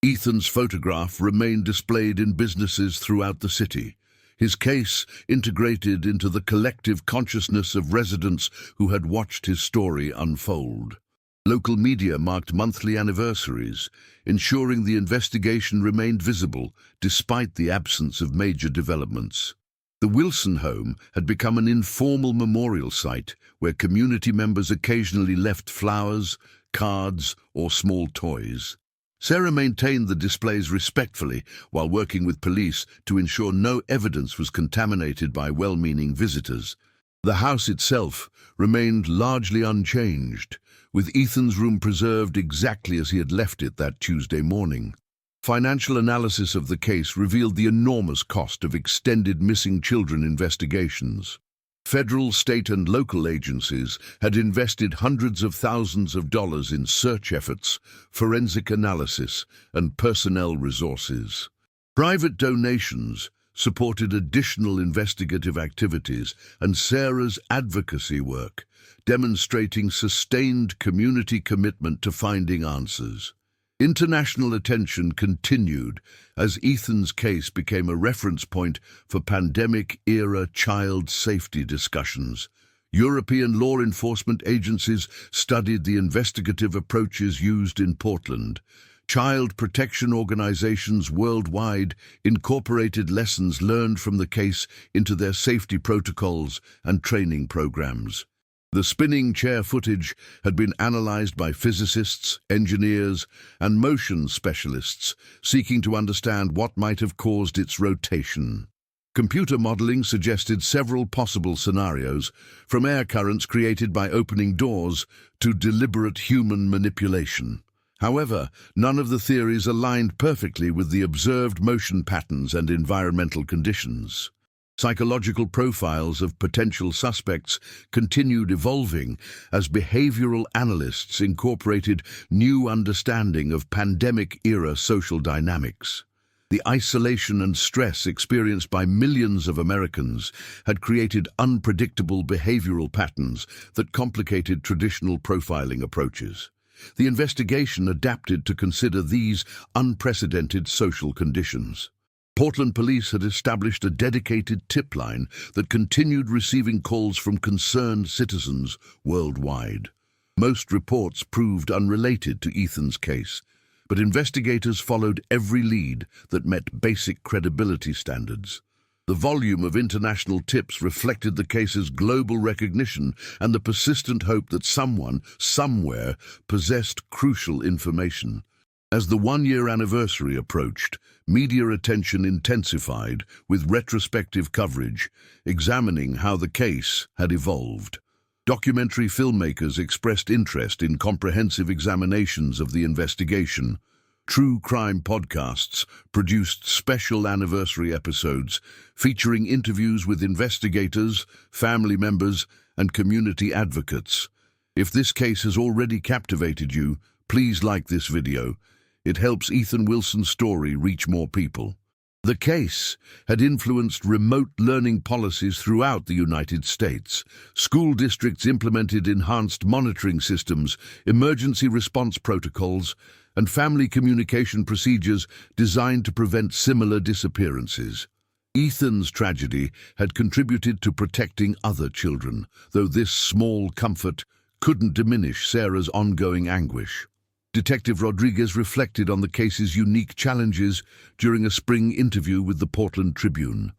Ethan's photograph remained displayed in businesses throughout the city, his case integrated into the collective consciousness of residents who had watched his story unfold. Local media marked monthly anniversaries, ensuring the investigation remained visible despite the absence of major developments. The Wilson home had become an informal memorial site where community members occasionally left flowers, cards, or small toys. Sarah maintained the displays respectfully while working with police to ensure no evidence was contaminated by well-meaning visitors. The house itself remained largely unchanged, with Ethan's room preserved exactly as he had left it that Tuesday morning. Financial analysis of the case revealed the enormous cost of extended missing children investigations. Federal, state, and local agencies had invested hundreds of thousands of dollars in search efforts, forensic analysis, and personnel resources. Private donations supported additional investigative activities and Sarah's advocacy work, demonstrating sustained community commitment to finding answers. International attention continued as Ethan's case became a reference point for pandemic-era child safety discussions. European law enforcement agencies studied the investigative approaches used in Portland. Child protection organizations worldwide incorporated lessons learned from the case into their safety protocols and training programs. The spinning chair footage had been analyzed by physicists, engineers, and motion specialists seeking to understand what might have caused its rotation. Computer modeling suggested several possible scenarios, from air currents created by opening doors to deliberate human manipulation. However, none of the theories aligned perfectly with the observed motion patterns and environmental conditions. Psychological profiles of potential suspects continued evolving as behavioral analysts incorporated new understanding of pandemic-era social dynamics. The isolation and stress experienced by millions of Americans had created unpredictable behavioral patterns that complicated traditional profiling approaches. The investigation adapted to consider these unprecedented social conditions. Portland police had established a dedicated tip line that continued receiving calls from concerned citizens worldwide. Most reports proved unrelated to Ethan's case, but investigators followed every lead that met basic credibility standards. The volume of international tips reflected the case's global recognition and the persistent hope that someone, somewhere, possessed crucial information. As the one-year anniversary approached, media attention intensified with retrospective coverage, examining how the case had evolved. Documentary filmmakers expressed interest in comprehensive examinations of the investigation. True crime podcasts produced special anniversary episodes featuring interviews with investigators, family members, and community advocates. If this case has already captivated you, please like this video. It helps Ethan Wilson's story reach more people. The case had influenced remote learning policies throughout the United States. School districts implemented enhanced monitoring systems, emergency response protocols, and family communication procedures designed to prevent similar disappearances. Ethan's tragedy had contributed to protecting other children, though this small comfort couldn't diminish Sarah's ongoing anguish. Detective Rodriguez reflected on the case's unique challenges during a spring interview with the Portland Tribune.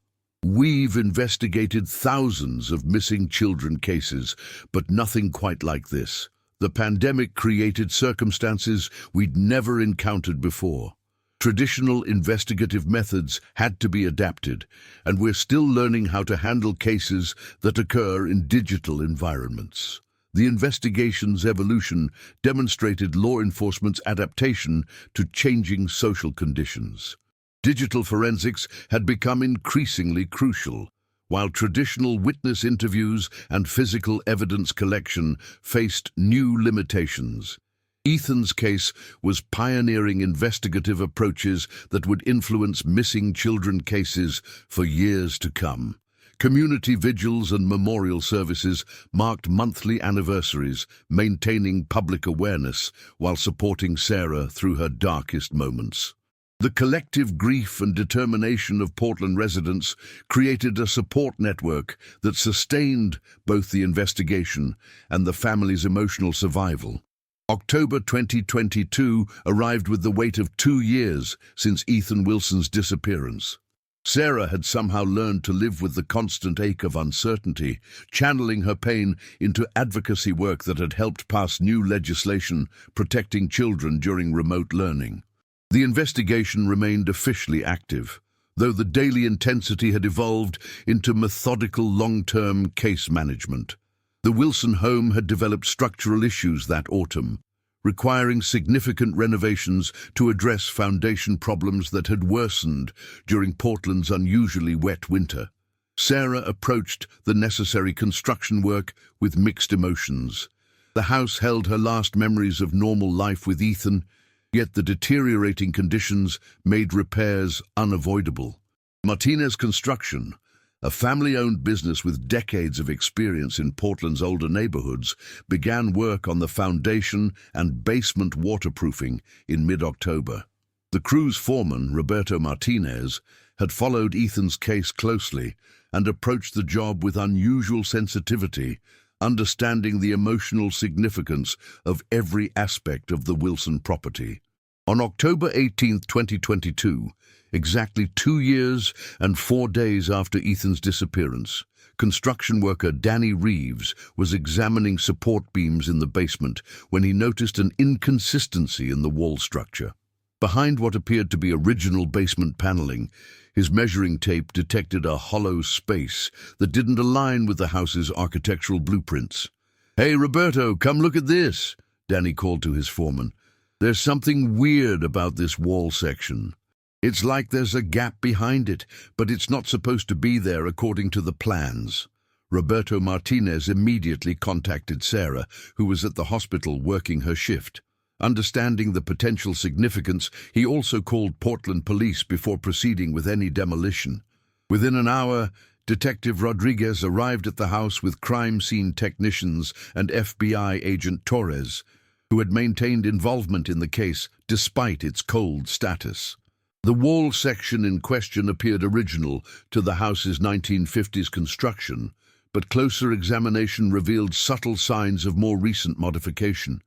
"We've investigated thousands of missing children cases, but nothing quite like this. The pandemic created circumstances we'd never encountered before. Traditional investigative methods had to be adapted, and we're still learning how to handle cases that occur in digital environments. The investigation's evolution demonstrated law enforcement's adaptation to changing social conditions. Digital forensics had become increasingly crucial, while traditional witness interviews and physical evidence collection faced new limitations. Ethan's case was pioneering investigative approaches that would influence missing children cases for years to come. Community vigils and memorial services marked monthly anniversaries, maintaining public awareness while supporting Sarah through her darkest moments. The collective grief and determination of Portland residents created a support network that sustained both the investigation and the family's emotional survival. October 2022 arrived with the weight of 2 years since Ethan Wilson's disappearance. Sarah had somehow learned to live with the constant ache of uncertainty, channeling her pain into advocacy work that had helped pass new legislation protecting children during remote learning. The investigation remained officially active, though the daily intensity had evolved into methodical long-term case management. The Wilson home had developed structural issues that autumn, requiring significant renovations to address foundation problems that had worsened during Portland's unusually wet winter. Sarah approached the necessary construction work with mixed emotions. The house held her last memories of normal life with Ethan, yet the deteriorating conditions made repairs unavoidable. Martinez Construction, a family-owned business with decades of experience in Portland's older neighborhoods, began work on the foundation and basement waterproofing in mid-October. The crew's foreman, Roberto Martinez, had followed Ethan's case closely and approached the job with unusual sensitivity, understanding the emotional significance of every aspect of the Wilson property. On October 18, 2022, exactly 2 years and 4 days after Ethan's disappearance, construction worker Danny Reeves was examining support beams in the basement when he noticed an inconsistency in the wall structure. Behind what appeared to be original basement paneling, his measuring tape detected a hollow space that didn't align with the house's architectural blueprints. "Hey, Roberto, come look at this," Danny called to his foreman. "There's something weird about this wall section. It's like there's a gap behind it, but it's not supposed to be there according to the plans." Roberto Martinez immediately contacted Sarah, who was at the hospital working her shift. Understanding the potential significance, he also called Portland police before proceeding with any demolition. Within an hour, Detective Rodriguez arrived at the house with crime scene technicians and FBI agent Torres, who had maintained involvement in the case despite its cold status. The wall section in question appeared original to the house's 1950s construction, but closer examination revealed subtle signs of more recent modification.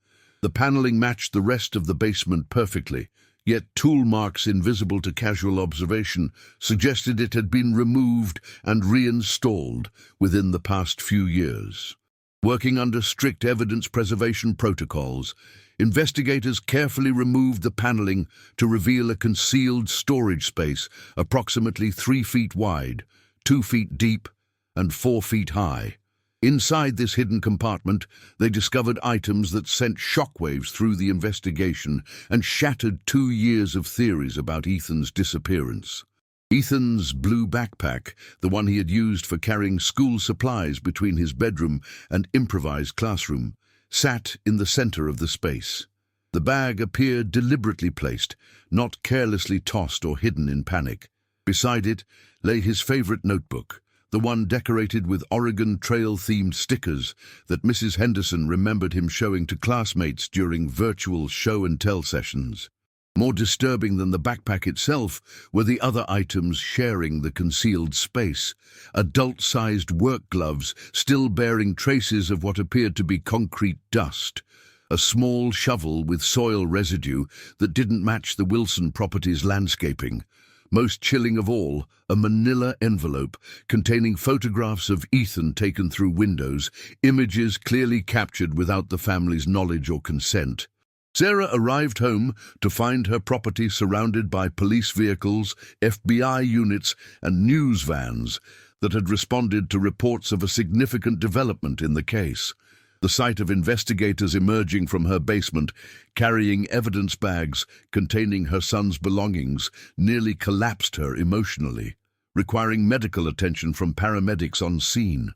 The paneling matched the rest of the basement perfectly, yet tool marks invisible to casual observation suggested it had been removed and reinstalled within the past few years. Working under strict evidence preservation protocols, investigators carefully removed the paneling to reveal a concealed storage space approximately 3 feet wide, 2 feet deep, and 4 feet high. Inside this hidden compartment, they discovered items that sent shockwaves through the investigation and shattered 2 years of theories about Ethan's disappearance. Ethan's blue backpack, the one he had used for carrying school supplies between his bedroom and improvised classroom, sat in the center of the space. The bag appeared deliberately placed, not carelessly tossed or hidden in panic. Beside it lay his favorite notebook, the one decorated with Oregon Trail-themed stickers that Mrs. Henderson remembered him showing to classmates during virtual show-and-tell sessions. More disturbing than the backpack itself were the other items sharing the concealed space. Adult-sized work gloves still bearing traces of what appeared to be concrete dust. A small shovel with soil residue that didn't match the Wilson property's landscaping. Most chilling of all, a manila envelope containing photographs of Ethan taken through windows, images clearly captured without the family's knowledge or consent. Sarah arrived home to find her property surrounded by police vehicles, FBI units, and news vans that had responded to reports of a significant development in the case. The sight of investigators emerging from her basement, carrying evidence bags containing her son's belongings, nearly collapsed her emotionally, requiring medical attention from paramedics on scene.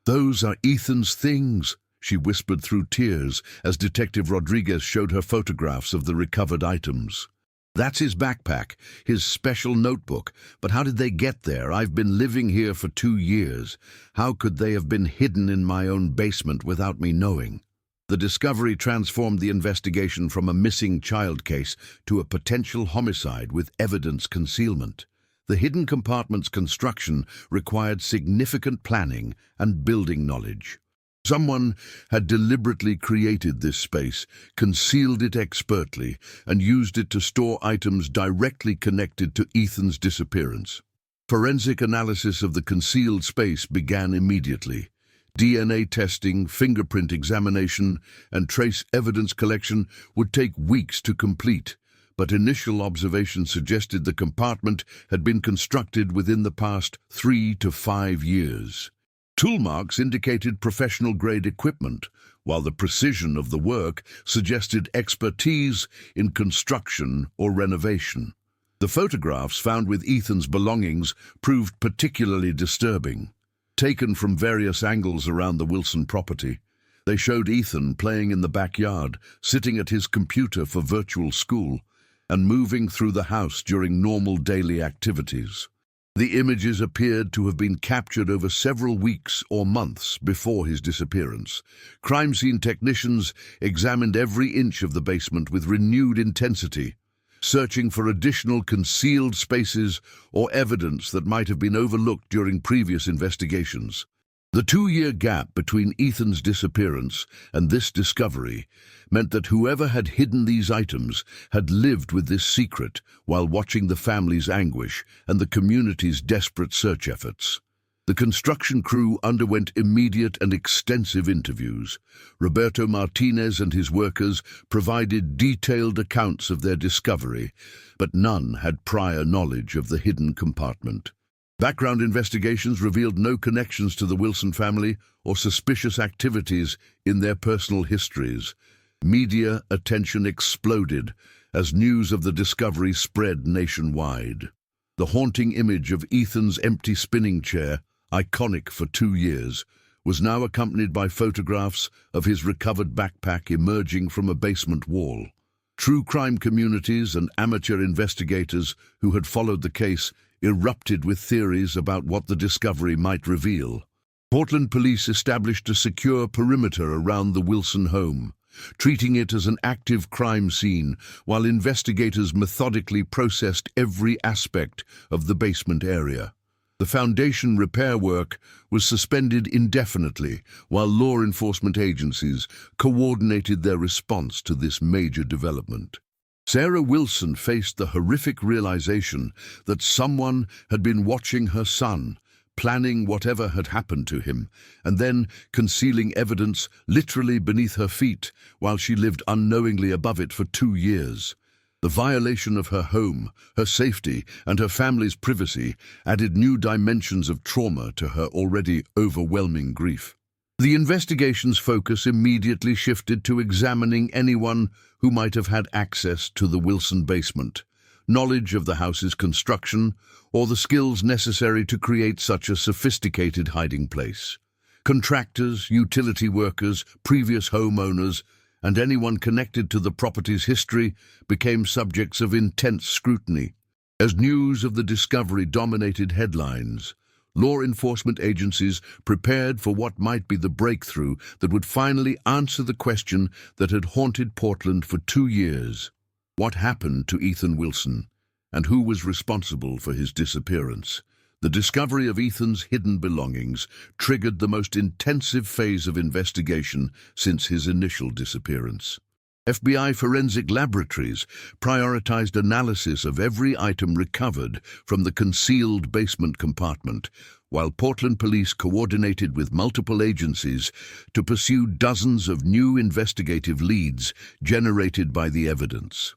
"Those are Ethan's things," she whispered through tears as Detective Rodriguez showed her photographs of the recovered items. "That's his backpack, his special notebook. But how did they get there? I've been living here for 2 years. How could they have been hidden in my own basement without me knowing?" The discovery transformed the investigation from a missing child case to a potential homicide with evidence concealment. The hidden compartment's construction required significant planning and building knowledge. Someone had deliberately created this space, concealed it expertly, and used it to store items directly connected to Ethan's disappearance. Forensic analysis of the concealed space began immediately. DNA testing, fingerprint examination, and trace evidence collection would take weeks to complete, but initial observations suggested the compartment had been constructed within the past 3 to 5 years. Tool marks indicated professional-grade equipment, while the precision of the work suggested expertise in construction or renovation. The photographs found with Ethan's belongings proved particularly disturbing. Taken from various angles around the Wilson property, they showed Ethan playing in the backyard, sitting at his computer for virtual school, and moving through the house during normal daily activities. The images appeared to have been captured over several weeks or months before his disappearance. Crime scene technicians examined every inch of the basement with renewed intensity, searching for additional concealed spaces or evidence that might have been overlooked during previous investigations. The 2-year gap between Ethan's disappearance and this discovery meant that whoever had hidden these items had lived with this secret while watching the family's anguish and the community's desperate search efforts. The construction crew underwent immediate and extensive interviews. Roberto Martinez and his workers provided detailed accounts of their discovery, but none had prior knowledge of the hidden compartment. Background investigations revealed no connections to the Wilson family or suspicious activities in their personal histories. Media attention exploded as news of the discovery spread nationwide. The haunting image of Ethan's empty spinning chair, iconic for 2 years, was now accompanied by photographs of his recovered backpack emerging from a basement wall. True crime communities and amateur investigators who had followed the case erupted with theories about what the discovery might reveal. Portland police established a secure perimeter around the Wilson home, treating it as an active crime scene while investigators methodically processed every aspect of the basement area. The foundation repair work was suspended indefinitely while law enforcement agencies coordinated their response to this major development. Sarah Wilson faced the horrific realization that someone had been watching her son, planning whatever had happened to him, and then concealing evidence literally beneath her feet while she lived unknowingly above it for 2 years. The violation of her home, her safety, and her family's privacy added new dimensions of trauma to her already overwhelming grief. The investigation's focus immediately shifted to examining anyone who might have had access to the Wilson basement, knowledge of the house's construction, or the skills necessary to create such a sophisticated hiding place. Contractors, utility workers, previous homeowners, and anyone connected to the property's history became subjects of intense scrutiny. As news of the discovery dominated headlines, law enforcement agencies prepared for what might be the breakthrough that would finally answer the question that had haunted Portland for 2 years. What happened to Ethan Wilson, and who was responsible for his disappearance? The discovery of Ethan's hidden belongings triggered the most intensive phase of investigation since his initial disappearance. FBI forensic laboratories prioritized analysis of every item recovered from the concealed basement compartment, while Portland police coordinated with multiple agencies to pursue dozens of new investigative leads generated by the evidence.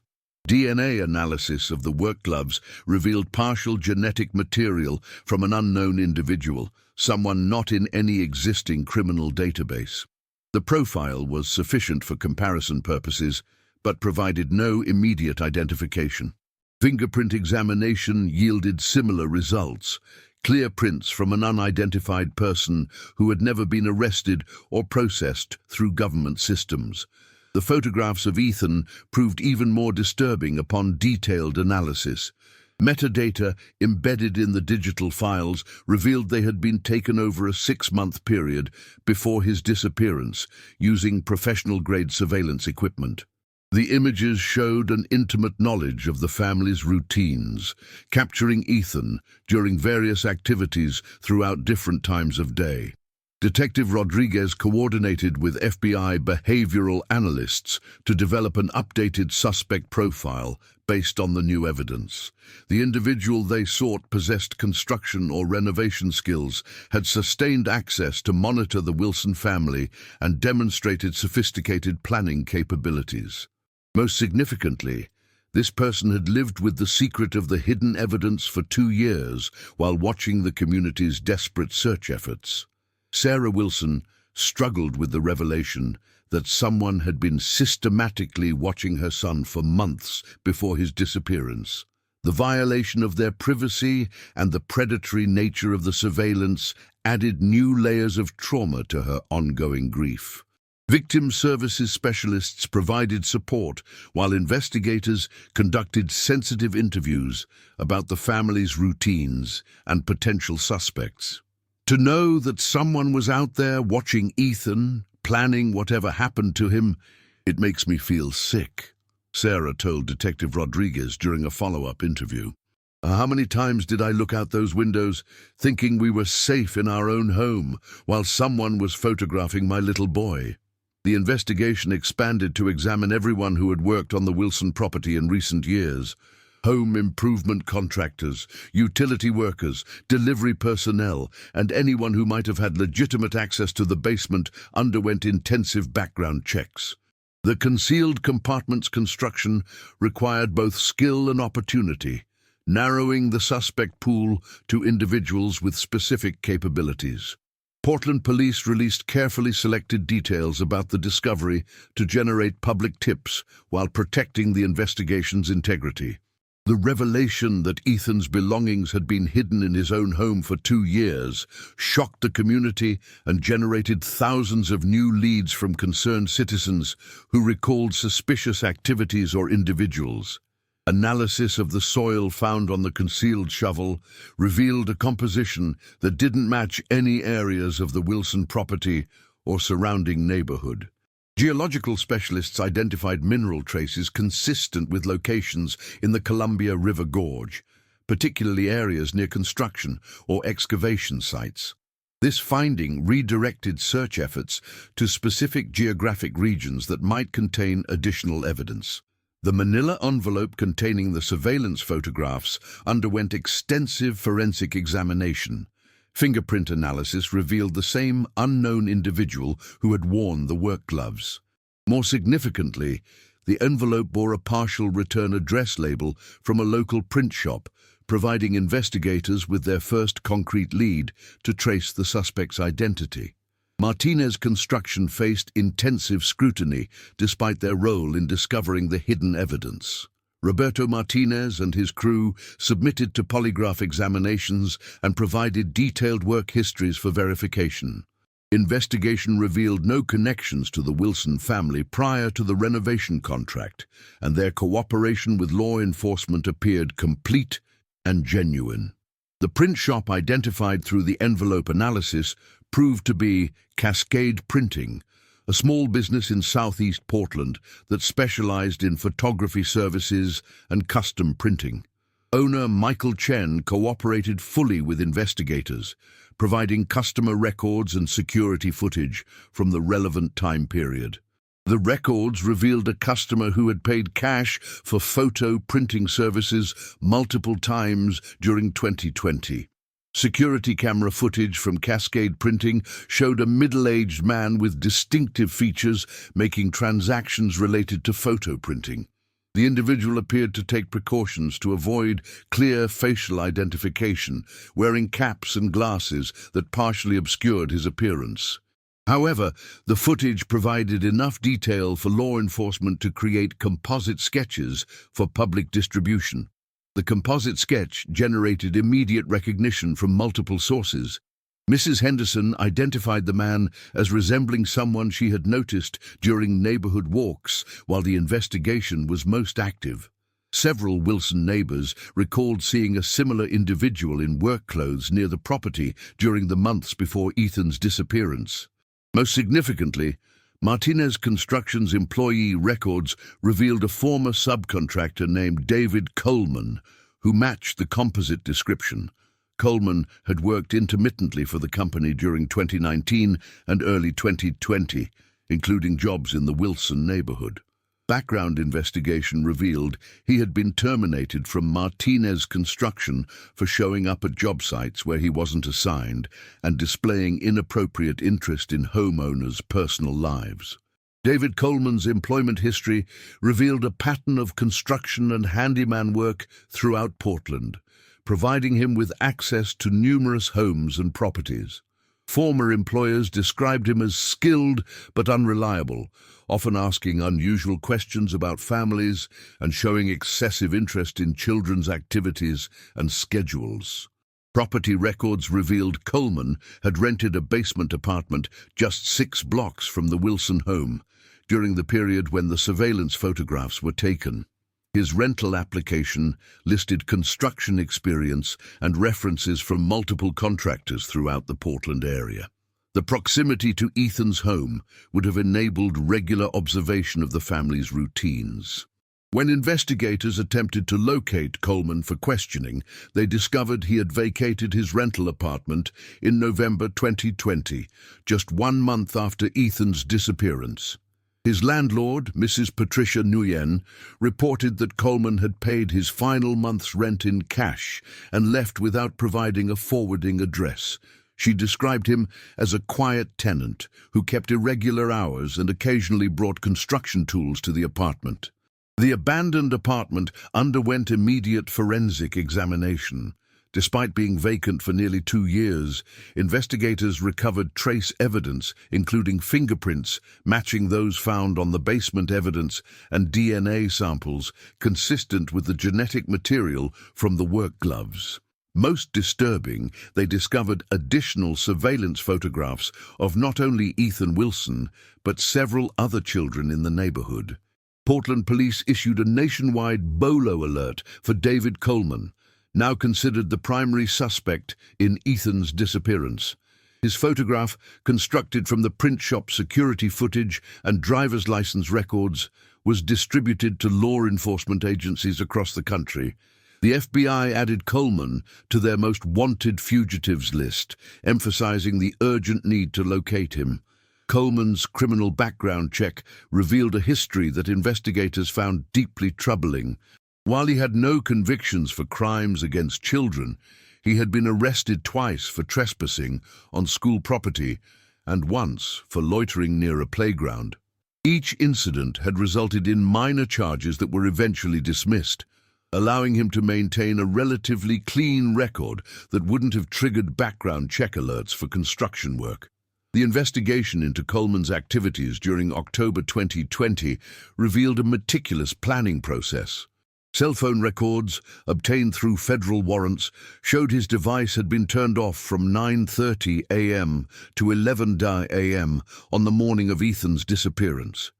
DNA analysis of the work gloves revealed partial genetic material from an unknown individual, someone not in any existing criminal database. The profile was sufficient for comparison purposes, but provided no immediate identification. Fingerprint examination yielded similar results, clear prints from an unidentified person who had never been arrested or processed through government systems. The photographs of Ethan proved even more disturbing upon detailed analysis. Metadata embedded in the digital files revealed they had been taken over a 6-month period before his disappearance, using professional-grade surveillance equipment. The images showed an intimate knowledge of the family's routines, capturing Ethan during various activities throughout different times of day. Detective Rodriguez coordinated with FBI behavioral analysts to develop an updated suspect profile based on the new evidence. The individual they sought possessed construction or renovation skills, had sustained access to monitor the Wilson family, and demonstrated sophisticated planning capabilities. Most significantly, this person had lived with the secret of the hidden evidence for 2 years while watching the community's desperate search efforts. Sarah Wilson struggled with the revelation that someone had been systematically watching her son for months before his disappearance. The violation of their privacy and the predatory nature of the surveillance added new layers of trauma to her ongoing grief. Victim services specialists provided support while investigators conducted sensitive interviews about the family's routines and potential suspects. To know that someone was out there watching Ethan, planning whatever happened to him, it makes me feel sick, Sarah told Detective Rodriguez during a follow-up interview. How many times did I look out those windows, thinking we were safe in our own home, while someone was photographing my little boy? The investigation expanded to examine everyone who had worked on the Wilson property in recent years. Home improvement contractors, utility workers, delivery personnel, and anyone who might have had legitimate access to the basement underwent intensive background checks. The concealed compartment's construction required both skill and opportunity, narrowing the suspect pool to individuals with specific capabilities. Portland police released carefully selected details about the discovery to generate public tips while protecting the investigation's integrity. The revelation that Ethan's belongings had been hidden in his own home for 2 years shocked the community and generated thousands of new leads from concerned citizens who recalled suspicious activities or individuals. Analysis of the soil found on the concealed shovel revealed a composition that didn't match any areas of the Wilson property or surrounding neighborhood. Geological specialists identified mineral traces consistent with locations in the Columbia River Gorge, particularly areas near construction or excavation sites. This finding redirected search efforts to specific geographic regions that might contain additional evidence. The manila envelope containing the surveillance photographs underwent extensive forensic examination. Fingerprint analysis revealed the same unknown individual who had worn the work gloves. More significantly, the envelope bore a partial return address label from a local print shop, providing investigators with their first concrete lead to trace the suspect's identity. Martinez Construction faced intensive scrutiny despite their role in discovering the hidden evidence. Roberto Martinez and his crew submitted to polygraph examinations and provided detailed work histories for verification. Investigation revealed no connections to the Wilson family prior to the renovation contract, and their cooperation with law enforcement appeared complete and genuine. The print shop identified through the envelope analysis proved to be Cascade Printing, a small business in southeast Portland that specialized in photography services and custom printing. Owner Michael Chen cooperated fully with investigators, providing customer records and security footage from the relevant time period. The records revealed a customer who had paid cash for photo printing services multiple times during 2020. Security camera footage from Cascade Printing showed a middle-aged man with distinctive features making transactions related to photo printing. The individual appeared to take precautions to avoid clear facial identification, wearing caps and glasses that partially obscured his appearance. However, the footage provided enough detail for law enforcement to create composite sketches for public distribution. The composite sketch generated immediate recognition from multiple sources. Mrs. Henderson identified the man as resembling someone she had noticed during neighborhood walks while the investigation was most active. Several Wilson neighbors recalled seeing a similar individual in work clothes near the property during the months before Ethan's disappearance. Most significantly, Martinez Construction's employee records revealed a former subcontractor named David Coleman, who matched the composite description. Coleman had worked intermittently for the company during 2019 and early 2020, including jobs in the Wilson neighborhood. Background investigation revealed he had been terminated from Martinez Construction for showing up at job sites where he wasn't assigned and displaying inappropriate interest in homeowners' personal lives. David Coleman's employment history revealed a pattern of construction and handyman work throughout Portland, providing him with access to numerous homes and properties. Former employers described him as skilled but unreliable, often asking unusual questions about families and showing excessive interest in children's activities and schedules. Property records revealed Coleman had rented a basement apartment just 6 blocks from the Wilson home during the period when the surveillance photographs were taken. His rental application listed construction experience and references from multiple contractors throughout the Portland area. The proximity to Ethan's home would have enabled regular observation of the family's routines. When investigators attempted to locate Coleman for questioning, they discovered he had vacated his rental apartment in November 2020, just 1 month after Ethan's disappearance. His landlord, Mrs. Patricia Nguyen, reported that Coleman had paid his final month's rent in cash and left without providing a forwarding address. She described him as a quiet tenant who kept irregular hours and occasionally brought construction tools to the apartment. The abandoned apartment underwent immediate forensic examination. Despite being vacant for nearly 2 years, investigators recovered trace evidence, including fingerprints matching those found on the basement evidence and DNA samples consistent with the genetic material from the work gloves. Most disturbing, they discovered additional surveillance photographs of not only Ethan Wilson, but several other children in the neighborhood. Portland police issued a nationwide BOLO alert for David Coleman, now considered the primary suspect in Ethan's disappearance. His photograph, constructed from the print shop security footage and driver's license records, was distributed to law enforcement agencies across the country. The FBI added Coleman to their most wanted fugitives list, emphasizing the urgent need to locate him. Coleman's criminal background check revealed a history that investigators found deeply troubling. While he had no convictions for crimes against children, he had been arrested twice for trespassing on school property and once for loitering near a playground. Each incident had resulted in minor charges that were eventually dismissed, allowing him to maintain a relatively clean record that wouldn't have triggered background check alerts for construction work. The investigation into Coleman's activities during October 2020 revealed a meticulous planning process. Cell phone records, obtained through federal warrants, showed his device had been turned off from 9:30 a.m. to 11 a.m. on the morning of Ethan's disappearance.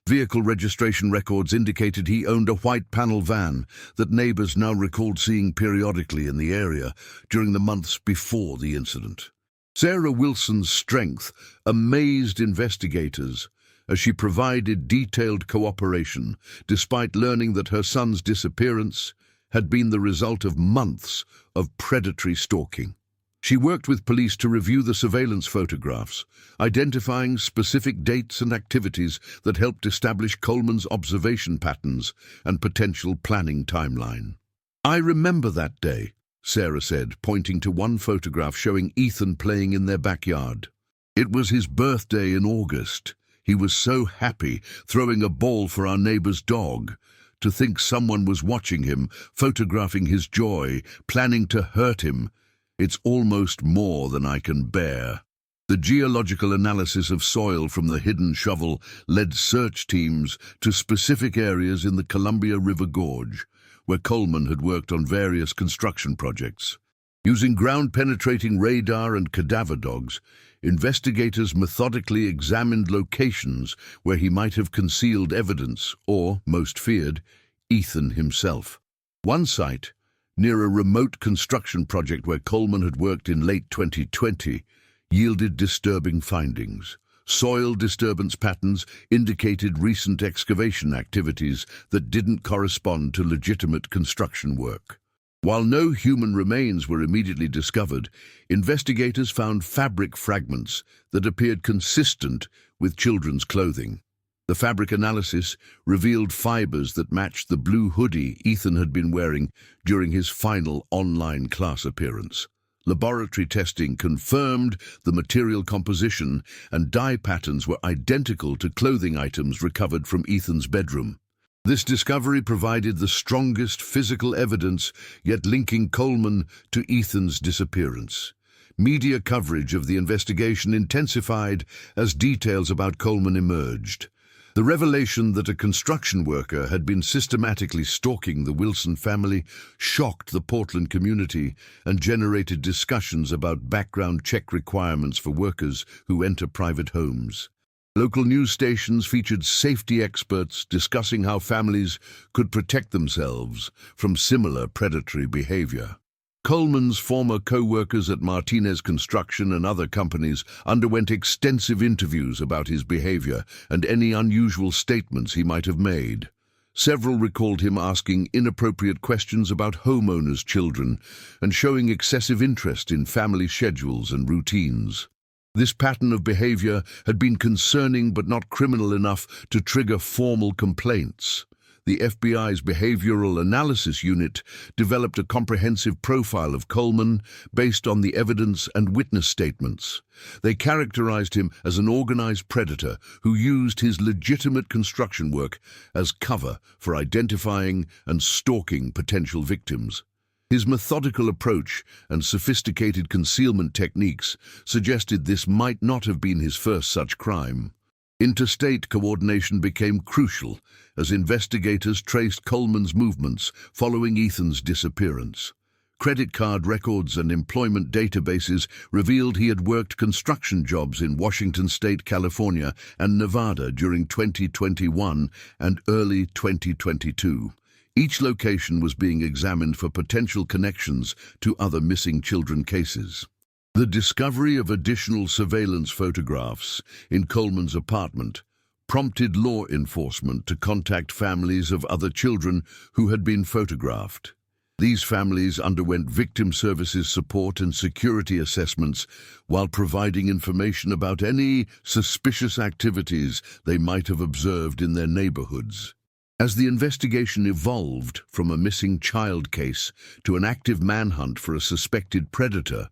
Vehicle registration records indicated he owned a white panel van that neighbors now recalled seeing periodically in the area during the months before the incident. Sarah Wilson's strength amazed investigators as she provided detailed cooperation, despite learning that her son's disappearance had been the result of months of predatory stalking. She worked with police to review the surveillance photographs, identifying specific dates and activities that helped establish Coleman's observation patterns and potential planning timeline. "I remember that day," Sarah said, pointing to one photograph showing Ethan playing in their backyard. "It was his birthday in August. He was so happy, throwing a ball for our neighbor's dog. To think someone was watching him, photographing his joy, planning to hurt him. It's almost more than I can bear." The geological analysis of soil from the hidden shovel led search teams to specific areas in the Columbia River Gorge, where Coleman had worked on various construction projects. Using ground-penetrating radar and cadaver dogs, investigators methodically examined locations where he might have concealed evidence or, most feared, Ethan himself. One site, near a remote construction project where Coleman had worked in late 2020, yielded disturbing findings. Soil disturbance patterns indicated recent excavation activities that didn't correspond to legitimate construction work. While no human remains were immediately discovered, investigators found fabric fragments that appeared consistent with children's clothing. The fabric analysis revealed fibers that matched the blue hoodie Ethan had been wearing during his final online class appearance. Laboratory testing confirmed the material composition and dye patterns were identical to clothing items recovered from Ethan's bedroom. This discovery provided the strongest physical evidence yet linking Coleman to Ethan's disappearance. Media coverage of the investigation intensified as details about Coleman emerged. The revelation that a construction worker had been systematically stalking the Wilson family shocked the Portland community and generated discussions about background check requirements for workers who enter private homes. Local news stations featured safety experts discussing how families could protect themselves from similar predatory behavior. Coleman's former co-workers at Martinez Construction and other companies underwent extensive interviews about his behavior and any unusual statements he might have made. Several recalled him asking inappropriate questions about homeowners' children and showing excessive interest in family schedules and routines. This pattern of behavior had been concerning but not criminal enough to trigger formal complaints. The FBI's Behavioral Analysis Unit developed a comprehensive profile of Coleman based on the evidence and witness statements. They characterized him as an organized predator who used his legitimate construction work as cover for identifying and stalking potential victims. His methodical approach and sophisticated concealment techniques suggested this might not have been his first such crime. Interstate coordination became crucial as investigators traced Coleman's movements following Ethan's disappearance. Credit card records and employment databases revealed he had worked construction jobs in Washington State, California, and Nevada during 2021 and early 2022. Each location was being examined for potential connections to other missing children cases. The discovery of additional surveillance photographs in Coleman's apartment prompted law enforcement to contact families of other children who had been photographed. These families underwent victim services support and security assessments while providing information about any suspicious activities they might have observed in their neighborhoods. As the investigation evolved from a missing child case to an active manhunt for a suspected predator,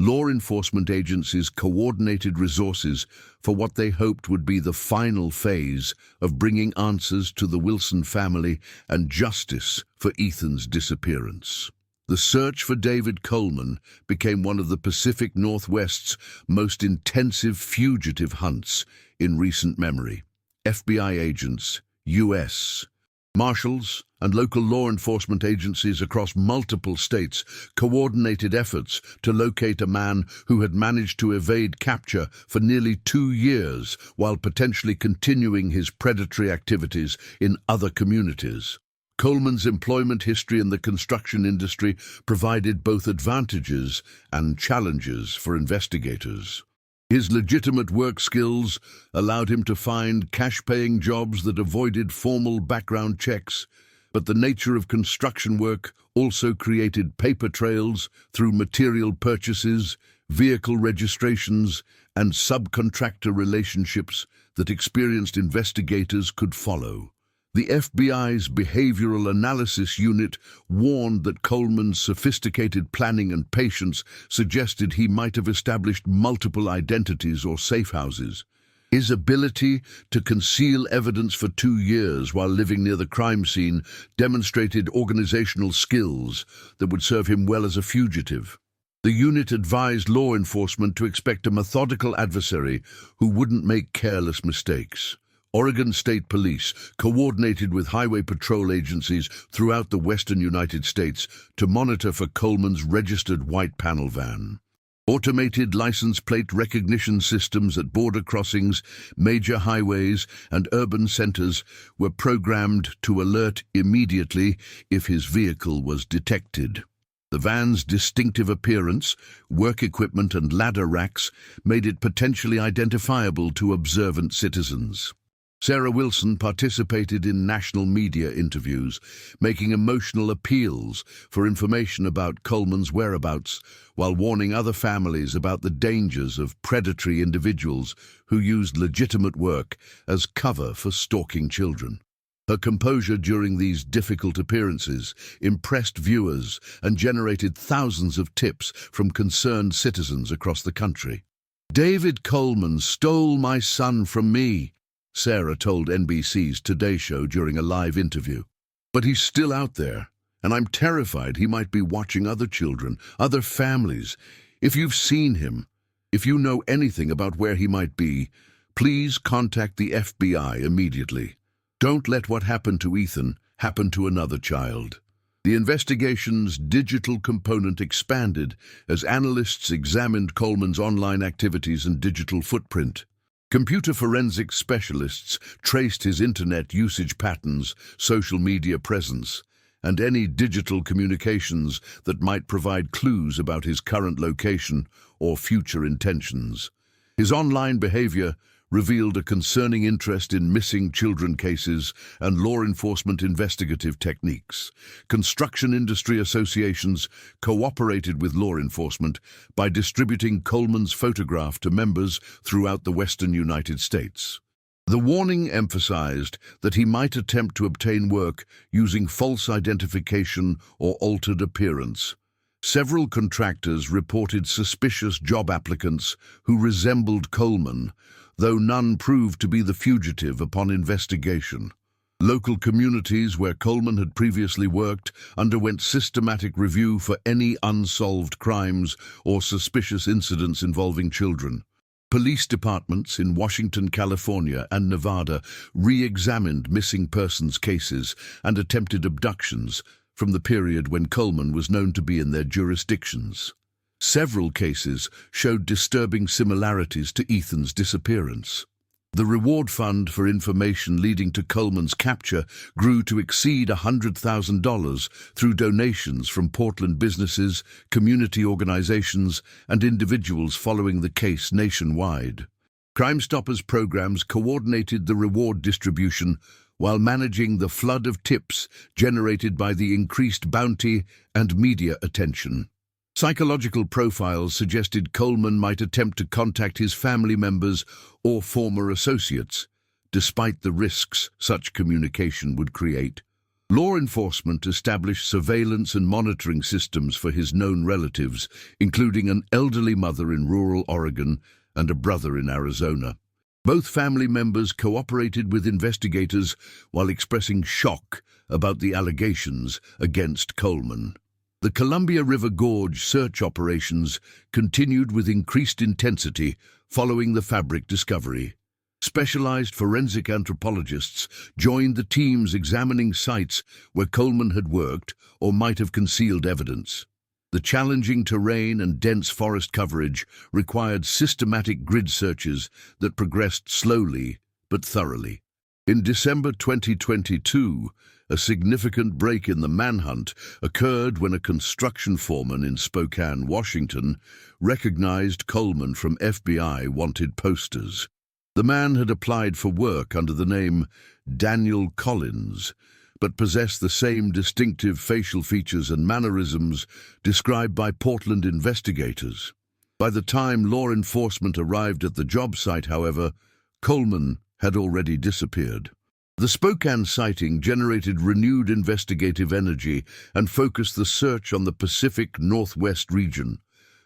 law enforcement agencies coordinated resources for what they hoped would be the final phase of bringing answers to the Wilson family and justice for Ethan's disappearance. The search for David Coleman became one of the Pacific Northwest's most intensive fugitive hunts in recent memory. FBI agents, U.S. Marshals, and local law enforcement agencies across multiple states coordinated efforts to locate a man who had managed to evade capture for nearly 2 years while potentially continuing his predatory activities in other communities. Coleman's employment history in the construction industry provided both advantages and challenges for investigators. His legitimate work skills allowed him to find cash-paying jobs that avoided formal background checks, But the nature of construction work also created paper trails through material purchases, vehicle registrations, and subcontractor relationships that experienced investigators could follow. The FBI's Behavioral Analysis Unit warned that Coleman's sophisticated planning and patience suggested he might have established multiple identities or safe houses. His ability to conceal evidence for 2 years while living near the crime scene demonstrated organizational skills that would serve him well as a fugitive. The unit advised law enforcement to expect a methodical adversary who wouldn't make careless mistakes. Oregon State Police coordinated with highway patrol agencies throughout the western United States to monitor for Coleman's registered white panel van. Automated license plate recognition systems at border crossings, major highways, and urban centers were programmed to alert immediately if his vehicle was detected. The van's distinctive appearance, work equipment, and ladder racks made it potentially identifiable to observant citizens. Sarah Wilson participated in national media interviews, making emotional appeals for information about Coleman's whereabouts, while warning other families about the dangers of predatory individuals who used legitimate work as cover for stalking children. Her composure during these difficult appearances impressed viewers and generated thousands of tips from concerned citizens across the country. "David Coleman stole my son from me," Sarah told NBC's Today Show during a live interview. "But he's still out there, and I'm terrified he might be watching other children, other families. If you've seen him, if you know anything about where he might be, please contact the FBI immediately. Don't let what happened to Ethan happen to another child." The investigation's digital component expanded as analysts examined Coleman's online activities and digital footprint. Computer forensics specialists traced his internet usage patterns, social media presence, and any digital communications that might provide clues about his current location or future intentions. His online behavior revealed a concerning interest in missing children cases and law enforcement investigative techniques. Construction industry associations cooperated with law enforcement by distributing Coleman's photograph to members throughout the western United States. The warning emphasized that he might attempt to obtain work using false identification or altered appearance. Several contractors reported suspicious job applicants who resembled Coleman, though none proved to be the fugitive upon investigation. Local communities where Coleman had previously worked underwent systematic review for any unsolved crimes or suspicious incidents involving children. Police departments in Washington, California, and Nevada re-examined missing persons cases and attempted abductions from the period when Coleman was known to be in their jurisdictions. Several cases showed disturbing similarities to Ethan's disappearance. The reward fund for information leading to Coleman's capture grew to exceed $100,000 through donations from Portland businesses, community organizations, and individuals following the case nationwide. Crime Stoppers programs coordinated the reward distribution while managing the flood of tips generated by the increased bounty and media attention. Psychological profiles suggested Coleman might attempt to contact his family members or former associates, despite the risks such communication would create. Law enforcement established surveillance and monitoring systems for his known relatives, including an elderly mother in rural Oregon and a brother in Arizona. Both family members cooperated with investigators while expressing shock about the allegations against Coleman. The Columbia River Gorge search operations continued with increased intensity following the fabric discovery. Specialized forensic anthropologists joined the teams examining sites where Coleman had worked or might have concealed evidence. The challenging terrain and dense forest coverage required systematic grid searches that progressed slowly but thoroughly. In December 2022, a significant break in the manhunt occurred when a construction foreman in Spokane, Washington, recognized Coleman from FBI wanted posters. The man had applied for work under the name Daniel Collins, but possessed the same distinctive facial features and mannerisms described by Portland investigators. By the time law enforcement arrived at the job site, however, Coleman had already disappeared. The Spokane sighting generated renewed investigative energy and focused the search on the Pacific Northwest region.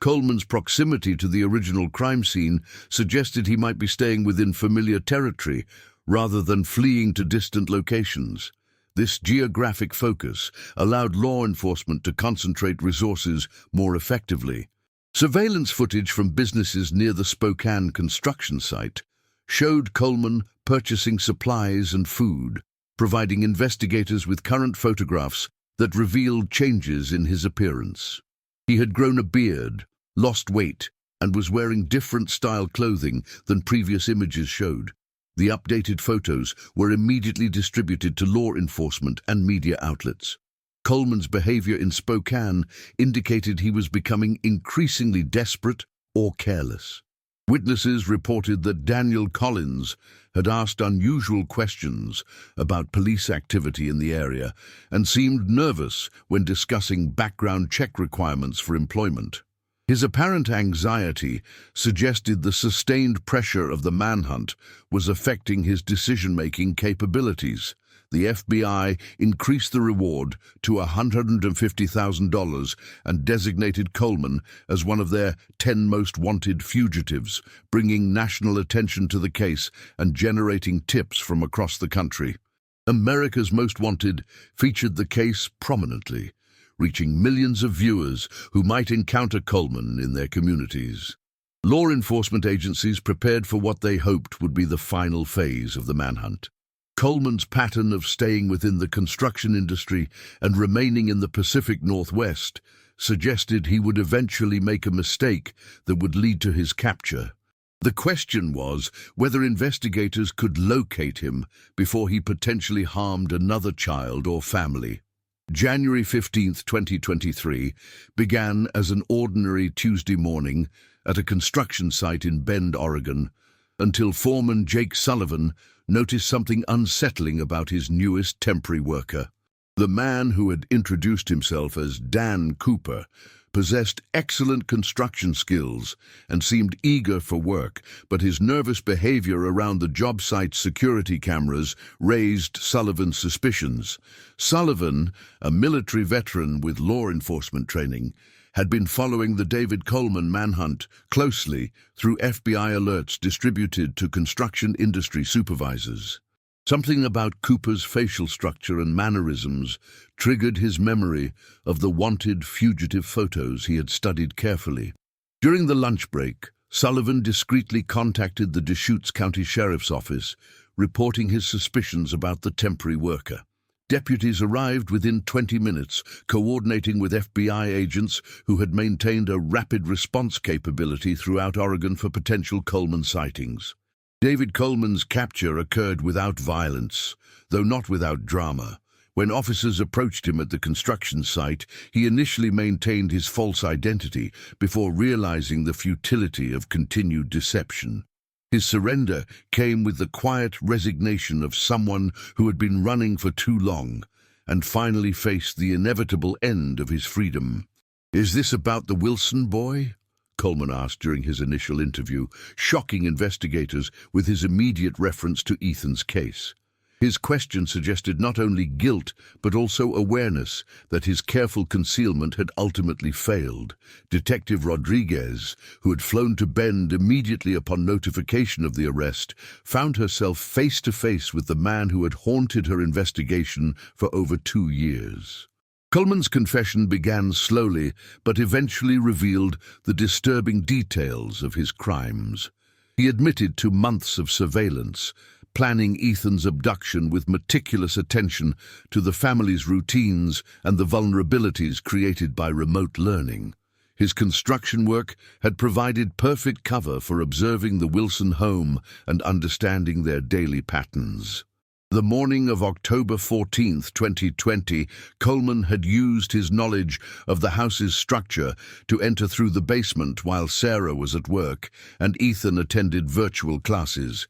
Coleman's proximity to the original crime scene suggested he might be staying within familiar territory rather than fleeing to distant locations. This geographic focus allowed law enforcement to concentrate resources more effectively. Surveillance footage from businesses near the Spokane construction site showed Coleman purchasing supplies and food, providing investigators with current photographs that revealed changes in his appearance. He had grown a beard, lost weight, and was wearing different style clothing than previous images showed. The updated photos were immediately distributed to law enforcement and media outlets. Coleman's behavior in Spokane indicated he was becoming increasingly desperate or careless. Witnesses reported that Daniel Collins had asked unusual questions about police activity in the area and seemed nervous when discussing background check requirements for employment. His apparent anxiety suggested the sustained pressure of the manhunt was affecting his decision-making capabilities. The FBI increased the reward to $150,000 and designated Coleman as one of their 10 most wanted fugitives, bringing national attention to the case and generating tips from across the country. America's Most Wanted featured the case prominently, reaching millions of viewers who might encounter Coleman in their communities. Law enforcement agencies prepared for what they hoped would be the final phase of the manhunt. Coleman's pattern of staying within the construction industry and remaining in the Pacific Northwest suggested he would eventually make a mistake that would lead to his capture. The question was whether investigators could locate him before he potentially harmed another child or family. January 15, 2023, began as an ordinary Tuesday morning at a construction site in Bend, Oregon, until foreman Jake Sullivan noticed something unsettling about his newest temporary worker. The man who had introduced himself as Dan Cooper possessed excellent construction skills and seemed eager for work, but his nervous behavior around the job site's security cameras raised Sullivan's suspicions. Sullivan, a military veteran with law enforcement training, had been following the David Coleman manhunt closely through FBI alerts distributed to construction industry supervisors. Something about Cooper's facial structure and mannerisms triggered his memory of the wanted fugitive photos he had studied carefully. During the lunch break, Sullivan discreetly contacted the Deschutes County Sheriff's Office, reporting his suspicions about the temporary worker. Deputies arrived within 20 minutes, coordinating with FBI agents who had maintained a rapid response capability throughout Oregon for potential Coleman sightings. David Coleman's capture occurred without violence, though not without drama. When officers approached him at the construction site, he initially maintained his false identity before realizing the futility of continued deception. His surrender came with the quiet resignation of someone who had been running for too long and finally faced the inevitable end of his freedom. "Is this about the Wilson boy?" Coleman asked during his initial interview, shocking investigators with his immediate reference to Ethan's case. His question suggested not only guilt, but also awareness that his careful concealment had ultimately failed. Detective Rodriguez, who had flown to Bend immediately upon notification of the arrest, found herself face to face with the man who had haunted her investigation for over 2 years. Coleman's confession began slowly, but eventually revealed the disturbing details of his crimes. He admitted to months of surveillance, planning Ethan's abduction with meticulous attention to the family's routines and the vulnerabilities created by remote learning. His construction work had provided perfect cover for observing the Wilson home and understanding their daily patterns. The morning of October 14, 2020, Coleman had used his knowledge of the house's structure to enter through the basement while Sarah was at work and Ethan attended virtual classes.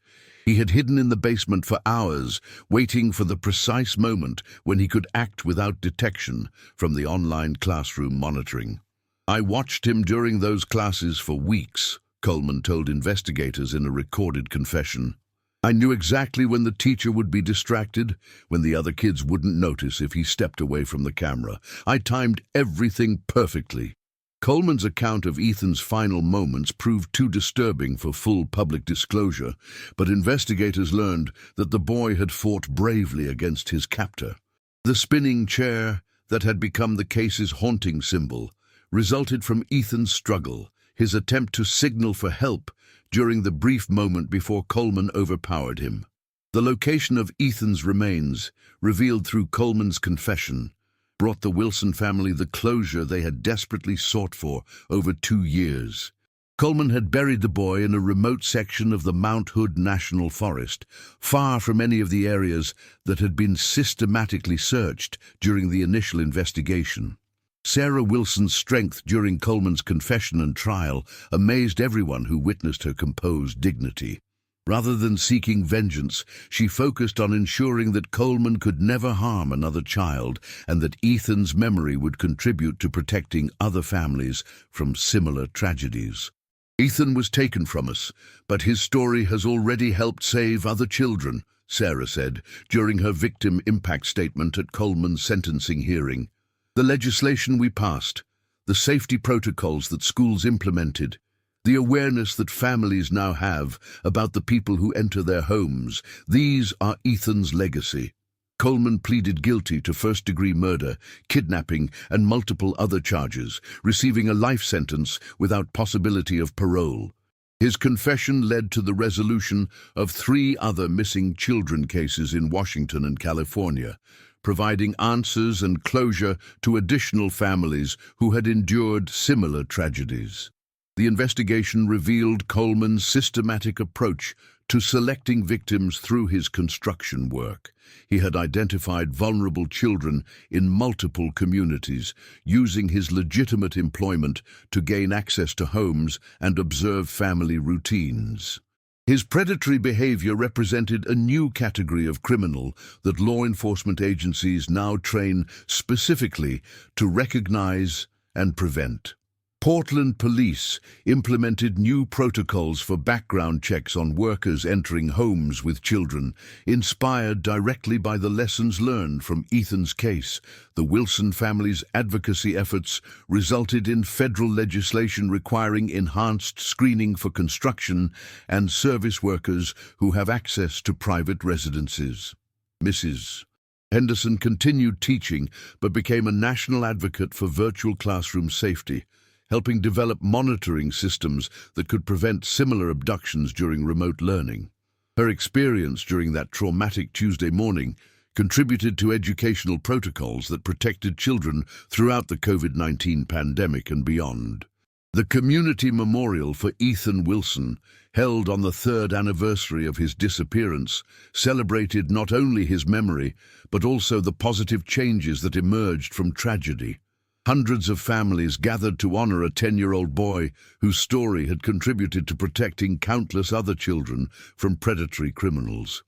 He had hidden in the basement for hours, waiting for the precise moment when he could act without detection from the online classroom monitoring. "I watched him during those classes for weeks," Coleman told investigators in a recorded confession. "I knew exactly when the teacher would be distracted, when the other kids wouldn't notice if he stepped away from the camera. I timed everything perfectly." Coleman's account of Ethan's final moments proved too disturbing for full public disclosure, but investigators learned that the boy had fought bravely against his captor. The spinning chair that had become the case's haunting symbol resulted from Ethan's struggle, his attempt to signal for help during the brief moment before Coleman overpowered him. The location of Ethan's remains, revealed through Coleman's confession, brought the Wilson family the closure they had desperately sought for over 2 years. Coleman had buried the boy in a remote section of the Mount Hood National Forest, far from any of the areas that had been systematically searched during the initial investigation. Sarah Wilson's strength during Coleman's confession and trial amazed everyone who witnessed her composed dignity. Rather than seeking vengeance, she focused on ensuring that Coleman could never harm another child and that Ethan's memory would contribute to protecting other families from similar tragedies. "Ethan was taken from us, but his story has already helped save other children," Sarah said during her victim impact statement at Coleman's sentencing hearing. "The legislation we passed, the safety protocols that schools implemented, the awareness that families now have about the people who enter their homes, these are Ethan's legacy." Coleman pleaded guilty to first-degree murder, kidnapping, and multiple other charges, receiving a life sentence without possibility of parole. His confession led to the resolution of 3 other missing children cases in Washington and California, providing answers and closure to additional families who had endured similar tragedies. The investigation revealed Coleman's systematic approach to selecting victims through his construction work. He had identified vulnerable children in multiple communities, using his legitimate employment to gain access to homes and observe family routines. His predatory behavior represented a new category of criminal that law enforcement agencies now train specifically to recognize and prevent. Portland police implemented new protocols for background checks on workers entering homes with children, inspired directly by the lessons learned from Ethan's case. The Wilson family's advocacy efforts resulted in federal legislation requiring enhanced screening for construction and service workers who have access to private residences. Mrs. Henderson continued teaching but became a national advocate for virtual classroom safety, helping develop monitoring systems that could prevent similar abductions during remote learning. Her experience during that traumatic Tuesday morning contributed to educational protocols that protected children throughout the COVID-19 pandemic and beyond. The Community Memorial for Ethan Wilson, held on the 3rd anniversary of his disappearance, celebrated not only his memory, but also the positive changes that emerged from tragedy. Hundreds of families gathered to honor a 10-year-old boy whose story had contributed to protecting countless other children from predatory criminals.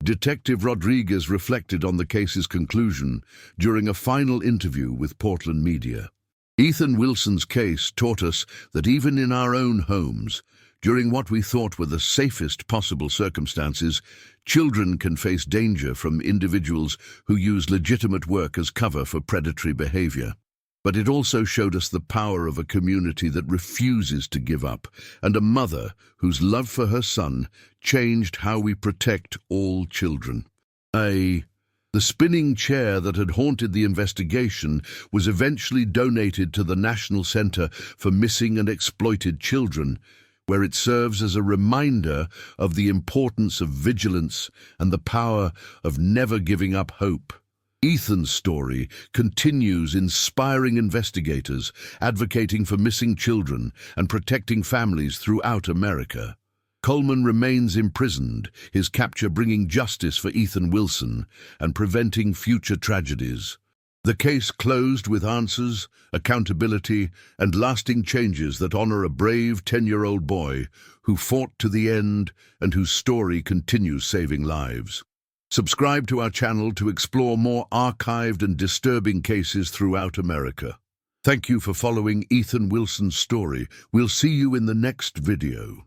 Detective Rodriguez reflected on the case's conclusion during a final interview with Portland media. "Ethan Wilson's case taught us that even in our own homes, during what we thought were the safest possible circumstances, children can face danger from individuals who use legitimate work as cover for predatory behavior. But it also showed us the power of a community that refuses to give up, and a mother whose love for her son changed how we protect all children." The spinning chair that had haunted the investigation was eventually donated to the National Center for Missing and Exploited Children, where it serves as a reminder of the importance of vigilance and the power of never giving up hope. Ethan's story continues inspiring investigators, advocating for missing children and protecting families throughout America. Coleman remains imprisoned, his capture bringing justice for Ethan Wilson and preventing future tragedies. The case closed with answers, accountability, and lasting changes that honor a brave 10-year-old boy who fought to the end and whose story continues saving lives. Subscribe to our channel to explore more archived and disturbing cases throughout America. Thank you for following Ethan Wilson's story. We'll see you in the next video.